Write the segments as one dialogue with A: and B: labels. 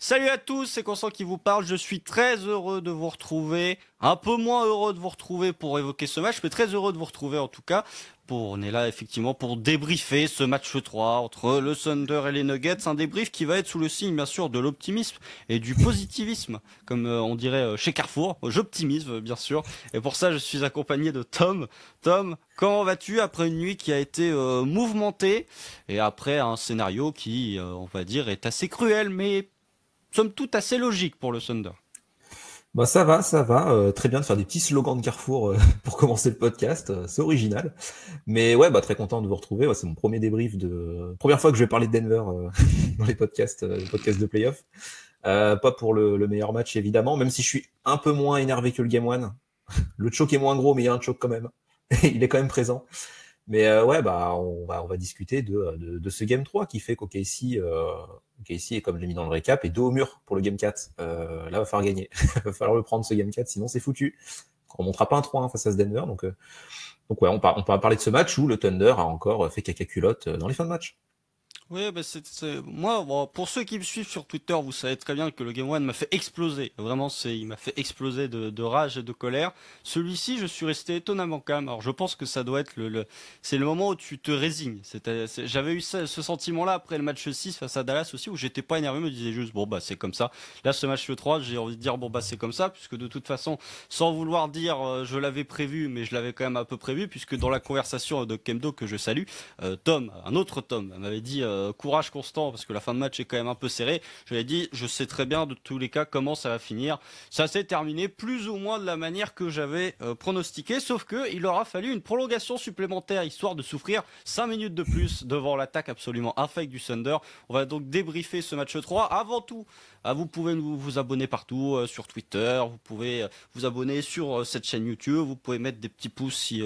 A: Salut à tous, c'est Constant qui vous parle. Je suis très heureux de vous retrouver. Un peu moins heureux de vous retrouver pour évoquer ce match, mais très heureux de vous retrouver en tout cas. On est là effectivement pour débriefer ce match 3 entre le Thunder et les Nuggets. Un débrief qui va être sous le signe bien sûr de l'optimisme et du positivisme, comme on dirait chez Carrefour. J'optimise bien sûr. Et pour ça, je suis accompagné de Tom. Tom, comment vas-tu après une nuit qui a été mouvementée et après un scénario qui, on va dire, est assez cruel, mais somme toute assez logique pour le Thunder.
B: Bah ça va, très bien de faire des petits slogans de Carrefour pour commencer le podcast, c'est original. Mais ouais, bah très content de vous retrouver. Ouais, c'est mon premier débrief première fois que je vais parler de Denver dans les podcasts de playoff. Pas pour le meilleur match évidemment, même si je suis un peu moins énervé que le Game One. Le choke est moins gros, mais il y a un choke quand même. Il est quand même présent. Mais ouais, bah on va discuter de ce Game 3 qui fait qu'OKC est, comme j'ai mis dans le récap, est dos au mur pour le Game 4. Là, va falloir gagner. Va falloir le prendre ce Game 4, sinon c'est foutu. On montera pas un 3-1 face à ce Denver. Donc ouais, on peut parler de ce match où le Thunder a encore fait caca culotte dans les fins de match.
A: Oui, bah moi, bon, pour ceux qui me suivent sur Twitter, vous savez très bien que le Game One m'a fait exploser. Vraiment, il m'a fait exploser de rage et de colère. Celui-ci, je suis resté étonnamment calme. Alors, je pense que ça doit être c'est le moment où tu te résignes. J'avais eu ce sentiment-là après le match 6 face à Dallas aussi, où j'étais pas énervé, je me disais juste, bon, bah, c'est comme ça. Là, ce match 3, j'ai envie de dire, bon, bah, c'est comme ça, puisque de toute façon, sans vouloir dire, je l'avais prévu, mais je l'avais quand même un peu prévu, puisque dans la conversation de Kemdo que je salue, Tom, un autre Tom, m'avait dit courage Constant parce que la fin de match est quand même un peu serrée. Je lui ai dit je sais très bien de tous les cas comment ça va finir. Ça s'est terminé plus ou moins de la manière que j'avais pronostiqué, sauf que il aura fallu une prolongation supplémentaire histoire de souffrir 5 minutes de plus devant l'attaque absolument infecte du Thunder. On va donc débriefer ce match 3. Avant tout, vous pouvez vous abonner partout sur Twitter, vous pouvez vous abonner sur cette chaîne YouTube, vous pouvez mettre des petits pouces si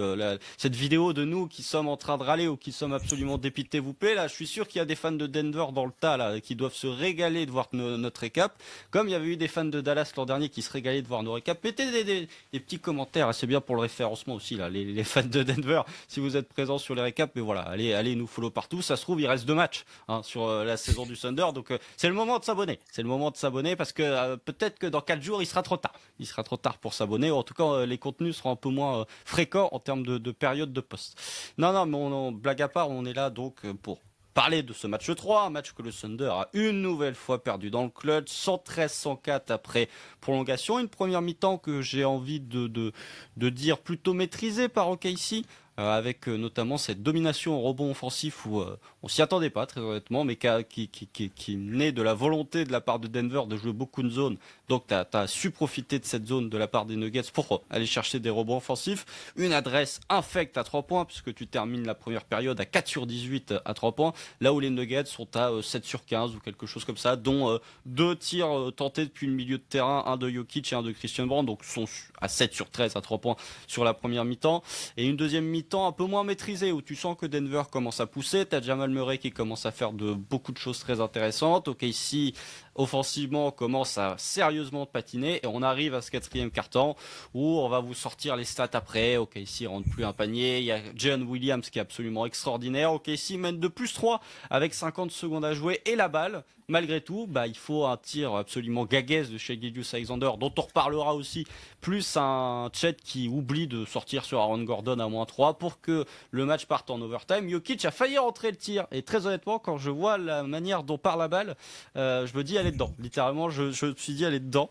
A: cette vidéo de nous qui sommes en train de râler ou qui sommes absolument dépités vous plaît. Là, je suis sûr qu'il y a des fans de Denver dans le tas là qui doivent se régaler de voir notre récap, comme il y avait eu des fans de Dallas l'an dernier qui se régalaient de voir nos récaps. Mettez des petits commentaires, c'est bien pour le référencement aussi là, les fans de Denver, si vous êtes présents sur les récaps. Mais voilà, allez nous follow partout. Ça se trouve, il reste 2 matchs sur la saison du Thunder, donc c'est le moment de s'abonner. C'est le moment de s'abonner parce que peut-être que dans 4 jours, il sera trop tard. Il sera trop tard pour s'abonner. En tout cas, les contenus seront un peu moins fréquents en termes de période de post. Non, mais blague à part, on est là donc pour parler de ce match 3, un match que le Thunder a une nouvelle fois perdu dans le clutch, 113-104 après prolongation, une première mi-temps que j'ai envie de dire plutôt maîtrisée par OKC, avec notamment cette domination au rebond offensif où on s'y attendait pas très honnêtement, mais qui naît de la volonté de la part de Denver de jouer beaucoup de zones. Donc tu as su profiter de cette zone de la part des Nuggets pour aller chercher des rebonds offensifs. Une adresse infecte à 3 points, puisque tu termines la première période à 4 sur 18 à 3 points, là où les Nuggets sont à 7 sur 15 ou quelque chose comme ça, dont 2 tirs tentés depuis le milieu de terrain, un de Jokic et un de Christian Brown, donc sont à 7 sur 13 à 3 points sur la première mi-temps. Et une deuxième mi-temps un peu moins maîtrisée, où tu sens que Denver commence à pousser, t'as Jamal Murray qui commence à faire beaucoup de choses très intéressantes. OKC offensivement commence à sérieusement patiner et on arrive à ce quatrième quart-temps où on va vous sortir les stats après. OKC rentre plus un panier, il y a John Williams qui est absolument extraordinaire. OKC mène de plus 3 avec 50 secondes à jouer et la balle. Malgré tout, il faut un tir absolument gaguesque de Shai Gilgeous-Alexander, dont on reparlera aussi, plus un Chet qui oublie de sortir sur Aaron Gordon à -3 pour que le match parte en overtime. Jokic a failli rentrer le tir et très honnêtement, quand je vois la manière dont part la balle, je me dis elle est dedans. Littéralement, je me suis dit elle est dedans,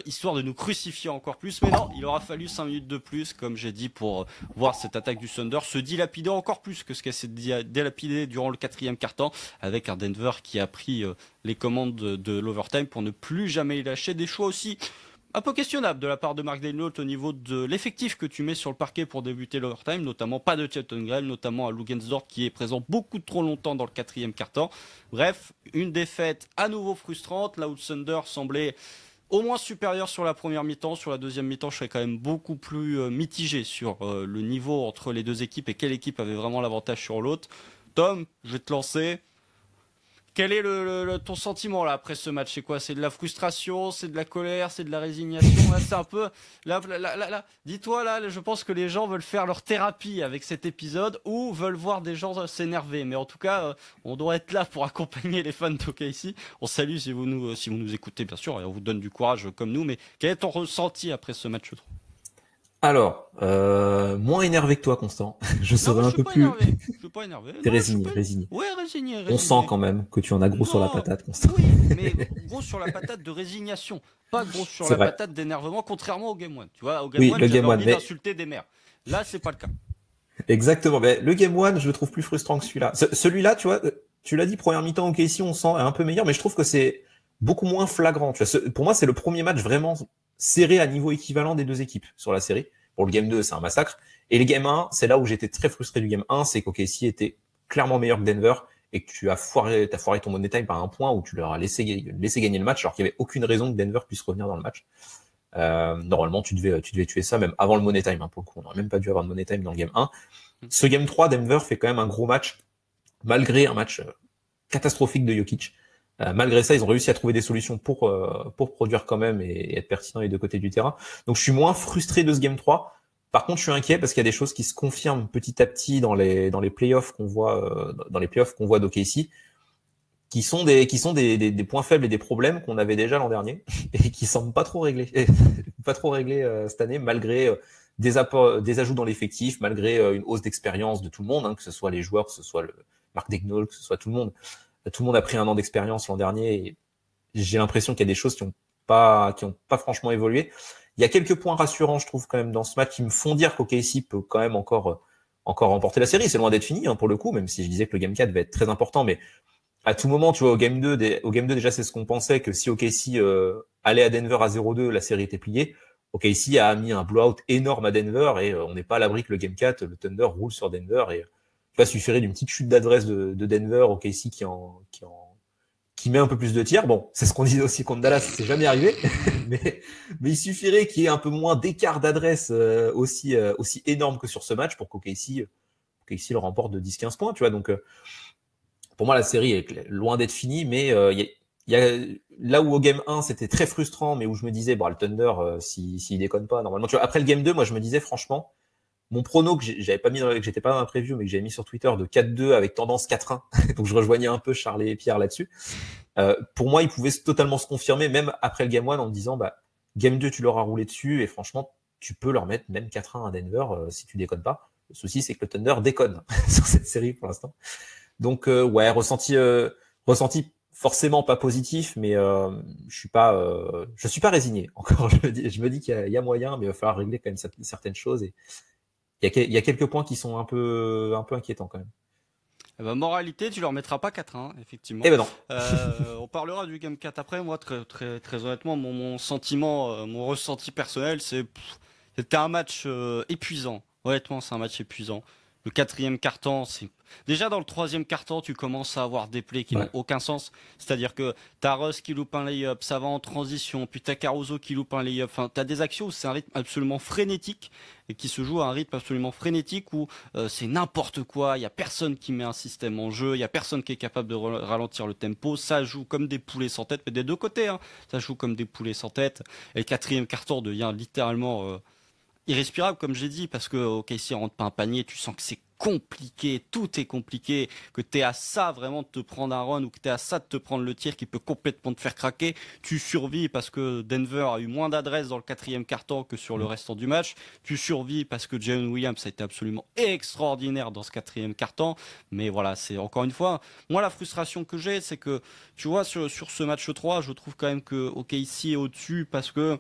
A: histoire de nous crucifier encore plus. Mais non, il aura fallu 5 minutes de plus, comme j'ai dit, pour voir cette attaque du Thunder se dilapider encore plus que ce qu'elle s'est dilapidée durant le quatrième quart-temps, avec un Denver qui a pris les commandes de l'overtime pour ne plus jamais y lâcher. Des choix aussi un peu questionnable de la part de Mark Daigneault au niveau de l'effectif que tu mets sur le parquet pour débuter l'overtime, notamment pas de Chet Holmgren, notamment à Lugensdorf qui est présent beaucoup trop longtemps dans le quatrième quart-temps. Bref, une défaite à nouveau frustrante, là où le Thunder semblait au moins supérieur sur la première mi-temps. Sur la deuxième mi-temps, je serais quand même beaucoup plus mitigé sur le niveau entre les deux équipes et quelle équipe avait vraiment l'avantage sur l'autre. Tom, je vais te lancer. Quel est ton sentiment là après ce match? C'est quoi? C'est de la frustration, c'est de la colère, c'est de la résignation? Là, c'est un peu là. Dis-toi là, je pense que les gens veulent faire leur thérapie avec cet épisode ou veulent voir des gens s'énerver. Mais en tout cas, on doit être là pour accompagner les fans d'OKC. On salue si vous nous écoutez bien sûr et on vous donne du courage comme nous. Mais quel est ton ressenti après ce match?
B: Alors, moins énervé que toi, Constant. Je serais un peu plus.
A: Je suis pas énervé.
B: T'es
A: Non, je suis
B: résigné,
A: pas...
B: résigné.
A: Ouais, résigné.
B: On sent quand même que tu en as gros sur la patate, Constant.
A: Oui, mais gros sur la patate de résignation, pas gros sur la patate d'énervement, contrairement au Game One. Tu vois, au Game One, j'avais envie d'insulter des mères. Là, c'est pas le cas.
B: Exactement. Mais le Game One, je le trouve plus frustrant que celui-là. Celui-là, tu vois, tu l'as dit, première mi-temps, ok, ici, on sent un peu meilleur, mais je trouve que c'est beaucoup moins flagrant. Tu vois, pour moi, c'est le premier match vraiment serré à niveau équivalent des deux équipes sur la série. Pour le Game 2, c'est un massacre. Et le Game 1, c'est là où j'étais très frustré du Game 1, c'est qu'OKC était clairement meilleur que Denver et que tu as foiré ton money time par un point où tu leur as laissé gagner le match alors qu'il n'y avait aucune raison que Denver puisse revenir dans le match. Normalement, tu devais tuer ça même avant le money time. Hein, pour le coup, on n'aurait même pas dû avoir de money time dans le Game 1. Ce Game 3, Denver fait quand même un gros match, malgré un match catastrophique de Jokic. Malgré ça, ils ont réussi à trouver des solutions pour produire quand même et être pertinents les deux côtés du terrain. Donc, je suis moins frustré de ce Game 3. Par contre, je suis inquiet parce qu'il y a des choses qui se confirment petit à petit dans les playoffs qu'on voit d'OKC, qui sont des points faibles et des problèmes qu'on avait déjà l'an dernier et qui semblent pas trop réglés cette année, malgré des ajouts dans l'effectif, malgré une hausse d'expérience de tout le monde, hein, que ce soit les joueurs, que ce soit le Mark Daigneault, que ce soit tout le monde. Tout le monde a pris un an d'expérience l'an dernier et j'ai l'impression qu'il y a des choses qui ont pas franchement évolué. Il y a quelques points rassurants, je trouve, quand même, dans ce match qui me font dire qu'OKC peut quand même encore remporter la série. C'est loin d'être fini, hein, pour le coup, même si je disais que le Game 4 va être très important, mais à tout moment, tu vois, au Game 2, déjà, c'est ce qu'on pensait, que si OKC allait à Denver à 0-2, la série était pliée. OKC a mis un blowout énorme à Denver et on n'est pas à l'abri que le Game 4, le Thunder roule sur Denver et il suffirait d'une petite chute d'adresse de Denver, OKC qui met un peu plus de tirs. Bon, c'est ce qu'on disait aussi contre Dallas, c'est jamais arrivé, mais il suffirait qu'il y ait un peu moins d'écart d'adresse aussi énorme que sur ce match pour qu'OKC le remporte de 10-15 points, tu vois. Donc, pour moi, la série est loin d'être finie, mais il y a là où au Game 1, c'était très frustrant, mais où je me disais, le Thunder, s'il déconne pas, normalement, tu vois, après le Game 2, moi, je me disais, franchement, mon prono que j'avais pas mis que j'étais pas dans la preview, mais que j'avais mis sur Twitter de 4-2 avec tendance 4-1. Donc je rejoignais un peu Charles et Pierre là-dessus. Pour moi, il pouvait totalement se confirmer, même après le Game 1, en me disant, Game 2, tu leur as roulé dessus, et franchement, tu peux leur mettre même 4-1 à Denver si tu déconnes pas. Le souci, c'est que le Thunder déconne sur cette série pour l'instant. Donc ouais, ressenti forcément pas positif, mais je suis pas résigné. Encore, je me dis qu'il y a moyen, mais il va falloir régler quand même certaines choses et il y a quelques points qui sont un peu inquiétants quand même.
A: Moralité, tu leur mettras pas 4-1, effectivement.
B: Eh ben non.
A: On parlera du Game 4 après. Moi, très, très, très honnêtement, mon sentiment, mon ressenti personnel, c'était un match épuisant. Honnêtement, c'est un match épuisant. Le quatrième quart-temps, c'est déjà dans le troisième quart-temps, tu commences à avoir des plays qui n'ont aucun sens. C'est-à-dire que t'as Russ qui loupe un lay-up, ça va en transition, puis t'as Caruso qui loupe un lay-up. Enfin, t'as des actions où c'est un rythme absolument frénétique et qui se joue à un rythme absolument frénétique où c'est n'importe quoi. Il y a personne qui met un système en jeu, il y a personne qui est capable de ralentir le tempo. Ça joue comme des poulets sans tête, mais des deux côtés. Hein. Ça joue comme des poulets sans tête. Et le quatrième quart-temps devient littéralement irrespirable, comme j'ai dit, parce que OKC rentre pas un panier, tu sens que c'est compliqué, tout est compliqué, que t'es à ça vraiment de te prendre un run ou que t'es à ça de te prendre le tir qui peut complètement te faire craquer. Tu survis parce que Denver a eu moins d'adresse dans le quatrième quart-temps que sur le restant du match. Tu survis parce que Jalen Williams a été absolument extraordinaire dans ce quatrième quart-temps. Mais voilà, c'est encore une fois, moi la frustration que j'ai, c'est que tu vois sur ce match 3, je trouve quand même que OKC est au-dessus parce que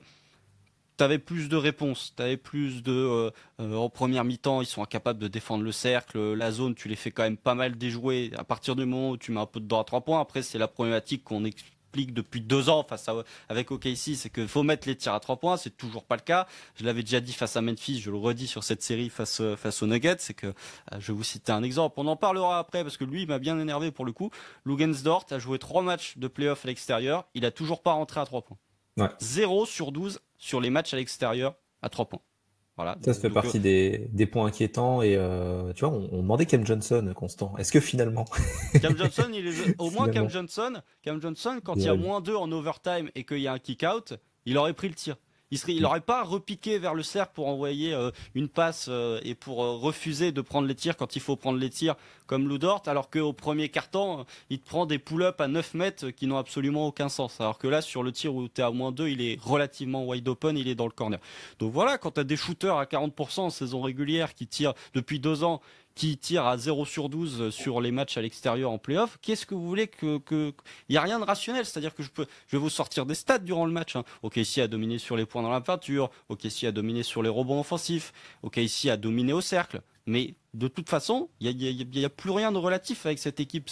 A: t'avais plus de réponses, t'avais plus de en première mi-temps, ils sont incapables de défendre le cercle, la zone, tu les fais quand même pas mal déjouer à partir du moment où tu mets un peu dedans à 3 points. Après, c'est la problématique qu'on explique depuis 2 ans avec OKC, c'est qu'il faut mettre les tirs à 3 points, c'est toujours pas le cas. Je l'avais déjà dit face à Memphis, je le redis sur cette série face aux Nuggets, c'est que je vais vous citer un exemple, on en parlera après parce que lui il m'a bien énervé pour le coup. Luguensdort a joué 3 matchs de play-off à l'extérieur, il a toujours pas rentré à 3 points. Ouais. 0 sur 12 sur les matchs à l'extérieur à 3 points. Voilà.
B: Ça fait partie des points inquiétants et tu vois, on demandait Cam Johnson, Constant. Est-ce que finalement,
A: Cam Johnson, au moins
B: finalement,
A: Cam Johnson, quand
B: il
A: il y a
B: aurait dû.
A: -2 en overtime et qu'il y a un kick-out, il aurait pris le tir. Il aurait pas repiqué vers le cercle pour envoyer une passe et pour refuser de prendre les tirs quand il faut prendre les tirs comme Lou Dort, alors qu'au premier quart-temps, il te prend des pull-ups à 9 mètres qui n'ont absolument aucun sens. Alors que là, sur le tir où tu es à -2, il est relativement wide open, il est dans le corner. Donc voilà, quand tu as des shooters à 40% en saison régulière qui tirent depuis 2 ans, qui tire à 0 sur 12 sur les matchs à l'extérieur en playoff, qu'est-ce que vous voulez il n'y a rien de rationnel, c'est-à-dire que je vais vous sortir des stats durant le match. Hein. OKC a dominé sur les points dans la peinture, OKC a dominé sur les rebonds offensifs, OKC a dominé au cercle. Mais de toute façon, il y a plus rien de relatif avec cette équipe.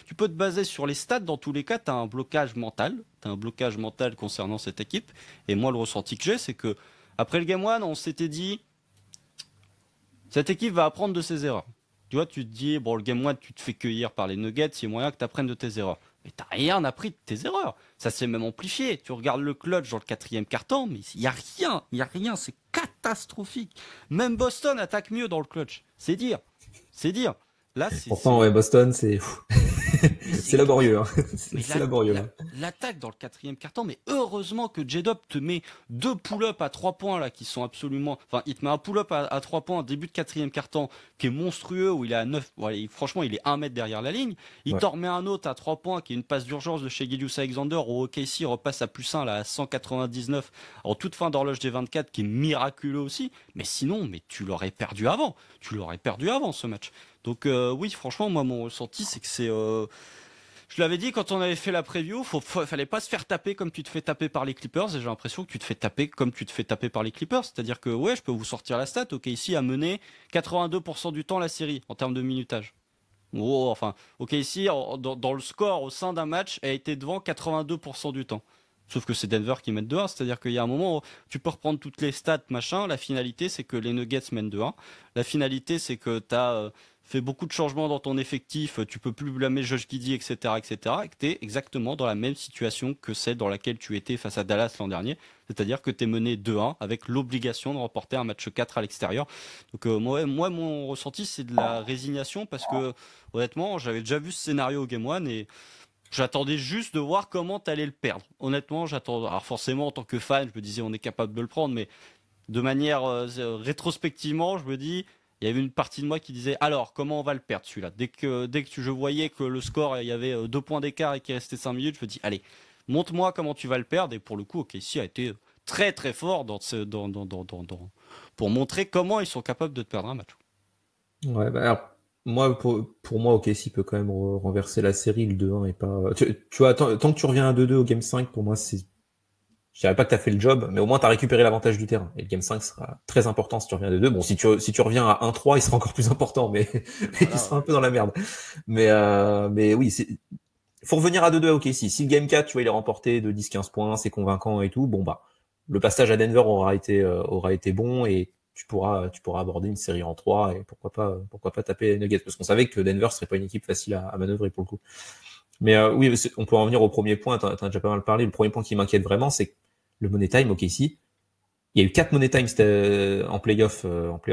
A: Tu peux te baser sur les stats, dans tous les cas, tu as un blocage mental. Tu as un blocage mental concernant cette équipe. Et moi, le ressenti que j'ai, c'est que après le Game 1, on s'était dit, cette équipe va apprendre de ses erreurs. Tu vois, tu te dis, bon, le Game 1, tu te fais cueillir par les Nuggets, il y a moyen que tu apprennes de tes erreurs. Mais t'as rien appris de tes erreurs. Ça s'est même amplifié. Tu regardes le clutch dans le 4e quart-temps, mais il y a rien, c'est catastrophique. Même Boston attaque mieux dans le clutch. C'est dire. Là,
B: Pourtant, ouais, Boston, c'est c'est laborieux. Hein.
A: Mais
B: C'est laborieux. Hein.
A: l'attaque dans le 4e quart-temps, mais heureusement que J-Dub te met 2 pull-ups à 3 points là qui sont absolument. Enfin, il te met un pull-up à 3 points début de 4e quart-temps qui est monstrueux où il est à 9. Ouais, franchement, il est 1 mètre derrière la ligne. Il t'en remet un autre à 3 points qui est une passe d'urgence de chez Gilgeous Alexander où OKC repasse à +1 là à 199 en toute fin d'horloge des 24 qui est miraculeux aussi. Mais sinon, mais tu l'aurais perdu avant. Tu l'aurais perdu avant ce match. Donc oui, franchement, moi mon ressenti c'est que c'est je l'avais dit quand on avait fait la preview, fallait pas se faire taper comme tu te fais taper par les Clippers. Et j'ai l'impression que tu te fais taper comme tu te fais taper par les Clippers. C'est-à-dire que ouais, je peux vous sortir la stat. Ok, ici a mené 82% du temps la série en termes de minutage. Oh, enfin, ok, ici dans le score au sein d'un match, a été devant 82% du temps. Sauf que c'est Denver qui mène 2-1, c'est-à-dire qu'il y a un moment où tu peux reprendre toutes les stats, machin. La finalité, c'est que les Nuggets mènent 2-1. La finalité, c'est que tu as fait beaucoup de changements dans ton effectif, tu peux plus blâmer Josh Giddey, etc., etc., et que tu es exactement dans la même situation que celle dans laquelle tu étais face à Dallas l'an dernier, c'est-à-dire que tu es mené 2-1 avec l'obligation de remporter un match 4 à l'extérieur. Donc moi, mon ressenti, c'est de la résignation parce que, honnêtement, j'avais déjà vu ce scénario au Game 1 et j'attendais juste de voir comment tu allais le perdre. Honnêtement, j'attends. Alors forcément, en tant que fan, je me disais on est capable de le prendre, mais de manière rétrospectivement, je me dis, il y avait une partie de moi qui disait alors comment on va le perdre celui-là. Dès que je voyais que le score, il y avait 2 points d'écart et qu'il restait 5 minutes, je me dis allez, montre-moi comment tu vas le perdre. Et pour le coup, OKC a été très très fort pour montrer comment ils sont capables de te perdre un match.
B: Ouais, bah alors, moi, pour moi, OKC peut quand même renverser la série, le 2-1 et pas. Tu vois, tant que tu reviens à 2-2 au Game 5, pour moi, c'est. Je dirais pas que t'as fait le job, mais au moins t'as récupéré l'avantage du terrain. Et le Game 5 sera très important si tu reviens à 2-2. Bon, si tu reviens à 1-3, il sera encore plus important, mais, mais tu seras un peu dans la merde. Mais oui, faut revenir à 2-2 à OKC. Si le Game 4, tu vois, il est remporté de 10-15 points, c'est convaincant et tout, bon bah, le passage à Denver aura été bon et tu pourras aborder une série en 3 et pourquoi pas taper les Nuggets, parce qu'on savait que Denver serait pas une équipe facile à manœuvrer pour le coup. Mais oui, on peut en venir au premier point, t'en as déjà pas mal parlé. Le premier point qui m'inquiète vraiment, c'est que le Money Time, OKC, il y a eu 4 Money Time en playoff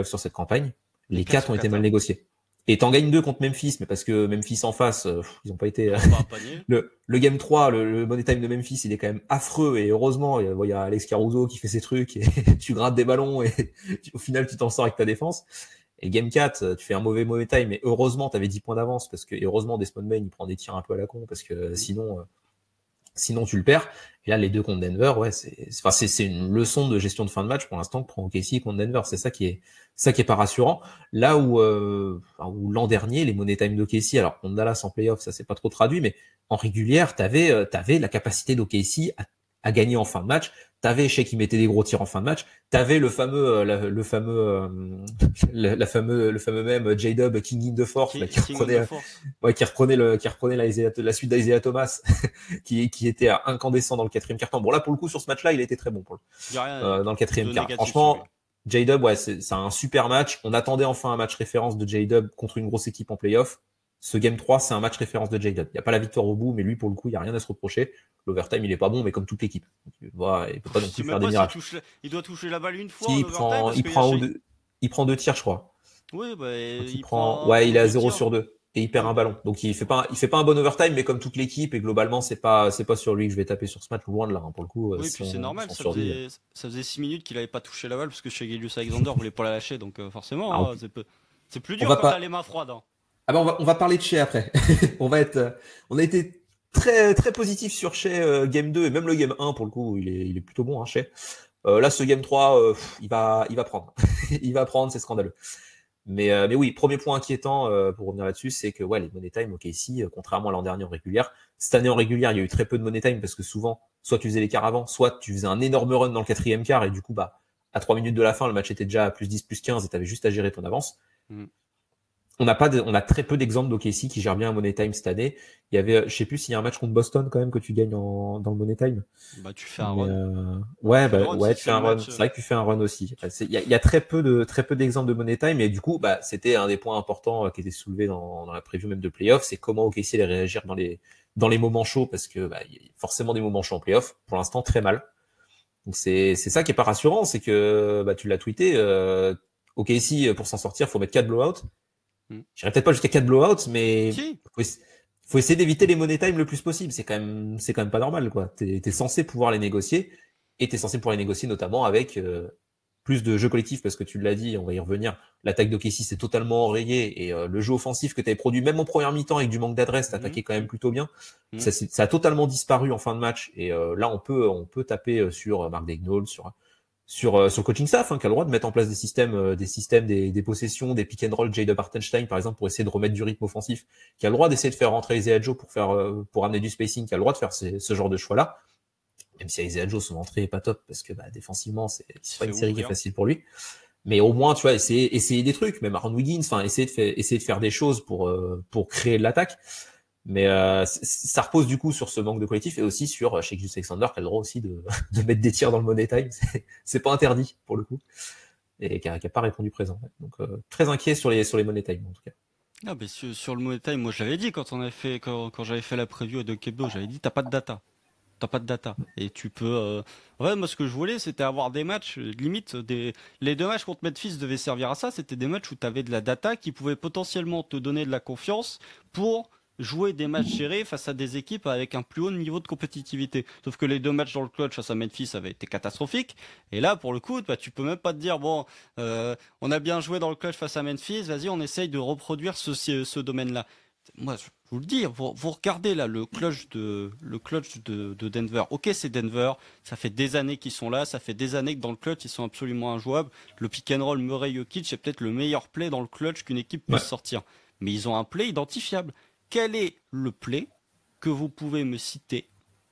B: sur cette campagne. Les 4 ont été mal négociés. Et t'en gagnes 2 contre Memphis, mais parce que Memphis en face, ils ont pas été. Le Game 3, le Money Time de Memphis, il est quand même affreux. Et heureusement, il y a Alex Caruso qui fait ses trucs et tu grattes des ballons et au final, tu t'en sors avec ta défense. Et Game 4, tu fais un mauvais time, mais heureusement, t'avais 10 points d'avance parce que, et heureusement, Desmond Bane, il prend des tirs un peu à la con parce que sinon tu le perds. Et là, les 2 contre Denver, ouais, c'est une leçon de gestion de fin de match pour l'instant que prend OKC contre Denver. C'est ça qui est pas rassurant. Là où l'an dernier, les Money Time d'OKC, alors contre Dallas en playoff, ça s'est pas trop traduit, mais en régulière, t'avais la capacité d'OKC à gagner en fin de match. T'avais Shea qui mettait des gros tirs en fin de match. T'avais le fameux même J-Dub King in the Force qui reprenait la suite d'Isaiah Thomas qui était incandescent dans le 4e quart-temps. Bon là pour le coup sur ce match-là il était très bon dans le 4e quart. Franchement J-Dub ouais c'est un super match. On attendait enfin un match référence de J-Dub contre une grosse équipe en playoff. ce Game 3, c'est un match référence de Jayden. Il n'y a pas la victoire au bout, mais lui, pour le coup, il n'y a rien à se reprocher. L'overtime, il est pas bon, mais comme toute l'équipe. Voilà, il peut pas non plus faire des miracles.
A: Il doit toucher la balle une fois
B: Si,
A: en
B: il
A: overtime
B: prend,
A: parce
B: il
A: qu'il y a
B: prend, il prend 2 tirs, je crois.
A: Oui, bah,
B: Donc il
A: il
B: prend,
A: prend
B: ouais, il est à
A: 2
B: 0
A: tirs.
B: sur 2 et il perd
A: Oui,
B: un
A: bah,
B: ballon. Donc il fait pas un bon overtime, mais comme toute l'équipe, et globalement, c'est pas sur lui que je vais taper sur ce match, loin de là, hein. Pour le coup,
A: oui, puis c'est normal,
B: son survie.
A: ça faisait 6 minutes qu'il avait pas touché la balle parce que chez Gilius Alexander voulait pas la lâcher, donc forcément,
B: Alors,
A: hein, c'est plus
B: on
A: dur
B: va
A: quand t'as
B: pas,
A: les mains froides. Hein.
B: ah ben on va parler de Shea après. On a été très, très positif sur Shea, Game 2 et même le Game 1 pour le coup, il est plutôt bon, hein, Shea. Là, ce Game 3, il va prendre. Il va prendre, c'est scandaleux. Mais oui, premier point inquiétant pour revenir là-dessus, c'est que ouais, les money time, ok, ici, contrairement à l'an dernier en régulière, cette année en régulière, il y a eu très peu de money time parce que souvent, soit tu faisais les quarts avant, soit tu faisais un énorme run dans le 4e quart et du coup, bah, à 3 minutes de la fin, le match était déjà à plus 10, plus 15 et t'avais juste à gérer ton avance.
A: Mm.
B: On a très peu d'exemples d'OKC qui gèrent bien un money time cette année. Il y avait, je sais plus s'il y a un match contre Boston quand même que tu gagnes dans le money time.
A: Bah, tu fais un
B: Mais
A: run.
B: ouais,
A: Tu fais le
B: bah
A: run
B: ouais,
A: si
B: tu fais
A: c'est
B: un
A: le
B: run.
A: match.
B: C'est vrai que tu fais un run aussi. Il y a très peu d'exemples de money time, et du coup, bah c'était un des points importants qui était soulevé dans la preview même de playoff, c'est comment OKC allait réagir dans les moments chauds, parce que bah, il y a forcément des moments chauds en playoff. Pour l'instant, très mal. Donc c'est ça qui est pas rassurant, c'est que bah tu l'as tweeté. OKC, pour s'en sortir, faut mettre 4 blowouts.
A: Mm.
B: J'irai peut-être pas jusqu'à 4 blowouts, mais
A: Si.
B: faut essayer d'éviter les money time le plus possible. C'est quand même pas normal, quoi. T'es censé pouvoir les négocier, et t'es censé pouvoir les négocier notamment avec plus de jeu collectif, parce que tu l'as dit, on va y revenir. L'attaque d'OKC s'est totalement enrayée, et le jeu offensif que t'avais produit même en première mi-temps avec du manque d'adresse, t'attaquais quand même plutôt bien. Ça a totalement disparu en fin de match, et là on peut taper sur Mark Daigneault, sur le coaching staff, hein, qui a le droit de mettre en place des possessions, des pick and roll, Jada Bartenstein par exemple, pour essayer de remettre du rythme offensif, qui a le droit d'essayer de faire rentrer Isaiah Joe pour amener du spacing, qui a le droit de faire ce genre de choix-là, même si Isaiah Joe, son entrée est pas top, parce que bah, défensivement, c'est pas une série qui est facile pour lui. Mais au moins, tu vois, essayer des trucs, même Aaron Wiggins, enfin, essayer de faire des choses pour créer de l'attaque. Mais ça repose du coup sur ce manque de collectif, et aussi sur Shai Gilgeous-Alexander, qui a le droit aussi de mettre des tirs dans le money time. C'est pas interdit pour le coup, et qui a pas répondu présent. Donc très inquiet sur les money time en tout cas.
A: Ah, mais sur le money time, moi je l'avais dit quand j'avais fait la preview de Kebdo, j'avais dit t'as pas de data. T'as pas de data. Et tu peux. En fait, moi, ce que je voulais, c'était avoir des matchs, limite, les 2 matchs contre Memphis devaient servir à ça. C'était des matchs où tu avais de la data qui pouvait potentiellement te donner de la confiance pour jouer des matchs serrés face à des équipes avec un plus haut niveau de compétitivité. Sauf que les 2 matchs dans le clutch face à Memphis avaient été catastrophiques. Et là, pour le coup, bah, tu peux même pas te dire, bon, on a bien joué dans le clutch face à Memphis, vas-y, on essaye de reproduire ce domaine-là. Moi, je vous le dis, vous regardez là le clutch de Denver. Ok, c'est Denver, ça fait des années qu'ils sont là, ça fait des années que dans le clutch ils sont absolument injouables. Le pick and roll Murray-Jokic est peut-être le meilleur play dans le clutch qu'une équipe puisse sortir. Mais ils ont un play identifiable. Quel est le play que vous pouvez me citer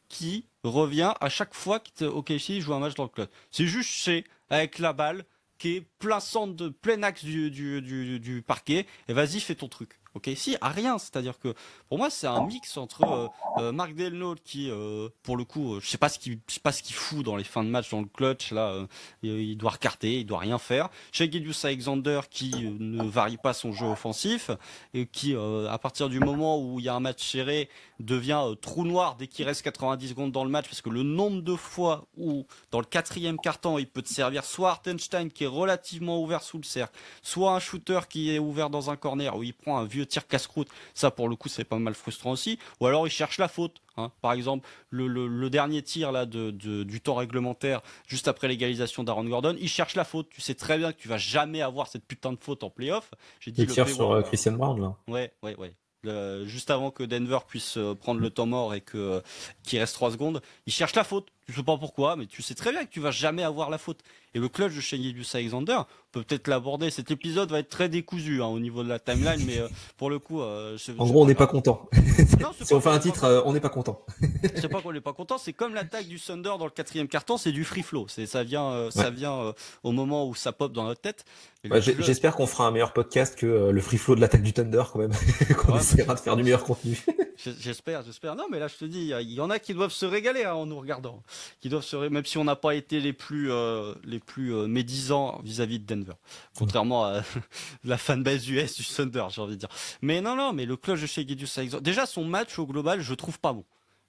A: qui revient à chaque fois qu'OKC joue un match dans le clutch? C'est juste chez avec la balle qui est plein axe du parquet, et vas-y, fais ton truc. Ok, si, à rien. C'est-à-dire que pour moi, c'est un mix entre Mark Daigneault qui, pour le coup, je sais pas ce qu'il fout dans les fins de match dans le clutch. Là, il doit recarter, il doit rien faire. Shai Gilgeous-Alexander qui ne varie pas son jeu offensif et qui, à partir du moment où il y a un match serré, devient trou noir dès qu'il reste 90 secondes dans le match, parce que le nombre de fois où dans le 4e quart-temps il peut te servir soit Hartenstein qui est relativement ouvert sous le cercle, soit un shooter qui est ouvert dans un corner où il prend un vieux tir casse-croûte, ça pour le coup c'est pas mal frustrant aussi, ou alors il cherche la faute. Hein. Par exemple, le dernier tir là du temps réglementaire, juste après l'égalisation d'Aaron Gordon, il cherche la faute. Tu sais très bien que tu vas jamais avoir cette putain de faute en playoff. J'ai dit
B: le tir sur Christian Brown là.
A: Ouais. Juste avant que Denver puisse prendre le temps mort et qu'il reste 3 secondes, il cherche la faute. Tu sais pas pourquoi, mais tu sais très bien que tu vas jamais avoir la faute. Et le clutch de Shai Gilgeous-Alexander, on peut peut-être l'aborder. Cet épisode va être très décousu au niveau de la timeline, mais pour le coup,
B: en gros, on n'est pas content.
A: Non,
B: si on fait un titre, on n'est pas content.
A: C'est pas qu'on n'est pas content, c'est comme l'attaque du Thunder dans le 4e quart-temps, c'est du free flow. Ça vient au moment où ça pop dans notre tête.
B: J'espère qu'on fera un meilleur podcast que le free flow de l'attaque du Thunder quand même. Qu'on essaiera de faire du meilleur contenu.
A: J'espère. Non, mais là, je te dis, il y en a qui doivent se régaler en nous regardant, même si on n'a pas été les plus médisants vis-à-vis de Denver, contrairement à la fanbase US du Thunder, j'ai envie de dire. Mais non, mais le clutch de Shai Gilgeous-Alexander, déjà son match au global, je trouve pas bon.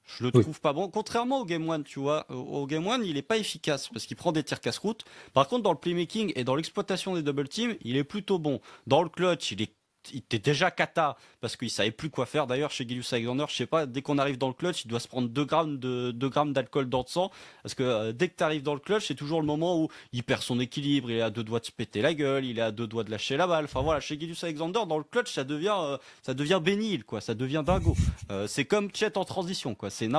A: Je le trouve pas bon, contrairement au Game 1, tu vois. Au Game 1, il est pas efficace parce qu'il prend des tirs casse-route. Par contre, dans le playmaking et dans l'exploitation des double teams, il est plutôt bon. Dans le clutch, il était déjà cata parce qu'il savait plus quoi faire. D'ailleurs, chez Gilgeous-Alexander, je sais pas, dès qu'on arrive dans le clutch, il doit se prendre 2 grammes d'alcool dans le sang parce que dès que tu arrives dans le clutch, c'est toujours le moment où il perd son équilibre, il est à 2 doigts de se péter la gueule, il est à 2 doigts de lâcher la balle. Enfin voilà, chez Gilgeous-Alexander, dans le clutch, ça devient bénil, quoi, ça devient dingo. C'est comme Chet en transition, quoi. C'est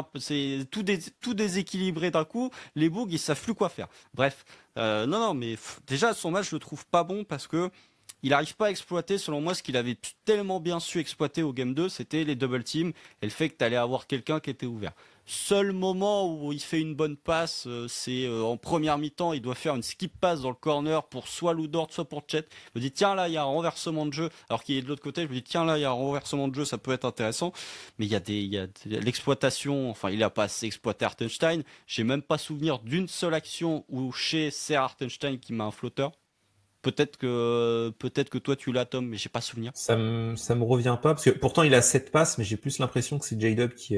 A: tout déséquilibré d'un coup. Les Bougs, ils savent plus quoi faire. Bref, non, mais déjà son match, je le trouve pas bon parce que il n'arrive pas à exploiter, selon moi, ce qu'il avait tellement bien su exploiter au Game 2, c'était les double teams et le fait que tu allais avoir quelqu'un qui était ouvert. Seul moment où il fait une bonne passe, c'est en première mi-temps, il doit faire une skip pass dans le corner pour soit Lou Dort, soit pour Chet. Je me dis, tiens, là, il y a un renversement de jeu, alors qu'il est de l'autre côté, je me dis, tiens, là, il y a un renversement de jeu, ça peut être intéressant. Mais il y a l'exploitation, enfin, il n'a pas assez exploité Hartenstein. J'ai même pas souvenir d'une seule action où chez Serre Hartenstein qui met un flotteur. Peut-être que toi tu l'as, Tom, mais j'ai pas souvenir.
B: Ça me revient pas, parce que pourtant il a 7 passes, mais j'ai plus l'impression que c'est J-Dub qui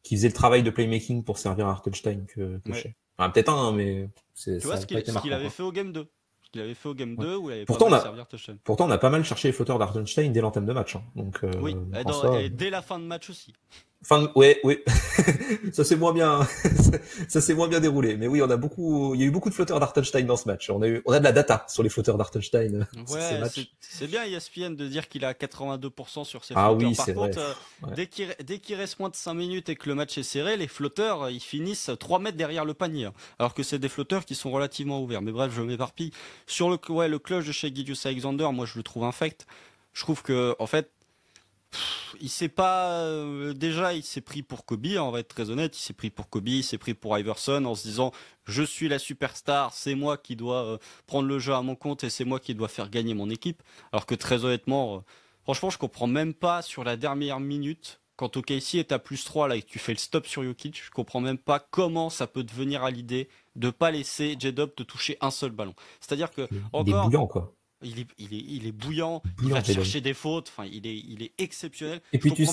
B: faisait le travail de playmaking pour servir à Hartenstein que Shai. Enfin, peut-être un, mais
A: tu vois ce qu'il avait fait au Game 2. Ce qu'il avait fait au Game 2 où il avait
B: pourtant,
A: pas mal servi Hartenstein.
B: Pourtant, on a pas mal cherché les flotteurs d'Hartenstein dès l'entame de match. Hein. Donc,
A: oui, et dès la fin de match aussi.
B: Ouais. ça c'est moins bien, ça s'est moins bien déroulé. Mais oui, il y a eu beaucoup de flotteurs d'Hartenstein dans ce match. On a de la data sur les flotteurs d'Hartenstein.
A: Ouais, c'est bien ESPN de dire qu'il a 82% sur ses
B: flotteurs.
A: Oui,
B: par contre,
A: dès qu'il reste moins de 5 minutes et que le match est serré, les flotteurs, ils finissent 3 mètres derrière le panier. Alors que c'est des flotteurs qui sont relativement ouverts. Mais bref, je m'éparpille. Sur le clutch de Shai Gilgeous-Alexander, moi je le trouve infect. Je trouve que, en fait, il s'est pas déjà il s'est pris pour Kobe, on va être très honnête, il s'est pris pour Kobe, il s'est pris pour Iverson en se disant je suis la superstar, c'est moi qui dois prendre le jeu à mon compte et c'est moi qui dois faire gagner mon équipe. Alors que très honnêtement, franchement je comprends même pas sur la dernière minute quand OKC est à +3 là et que tu fais le stop sur Jokic, je comprends même pas comment ça peut te venir à l'idée de pas laisser J-Dub te toucher un seul ballon. C'est-à-dire que
B: il est bouillant quoi.
A: Il est bouillant, il va chercher des fautes, enfin il est exceptionnel.
B: Et puis tu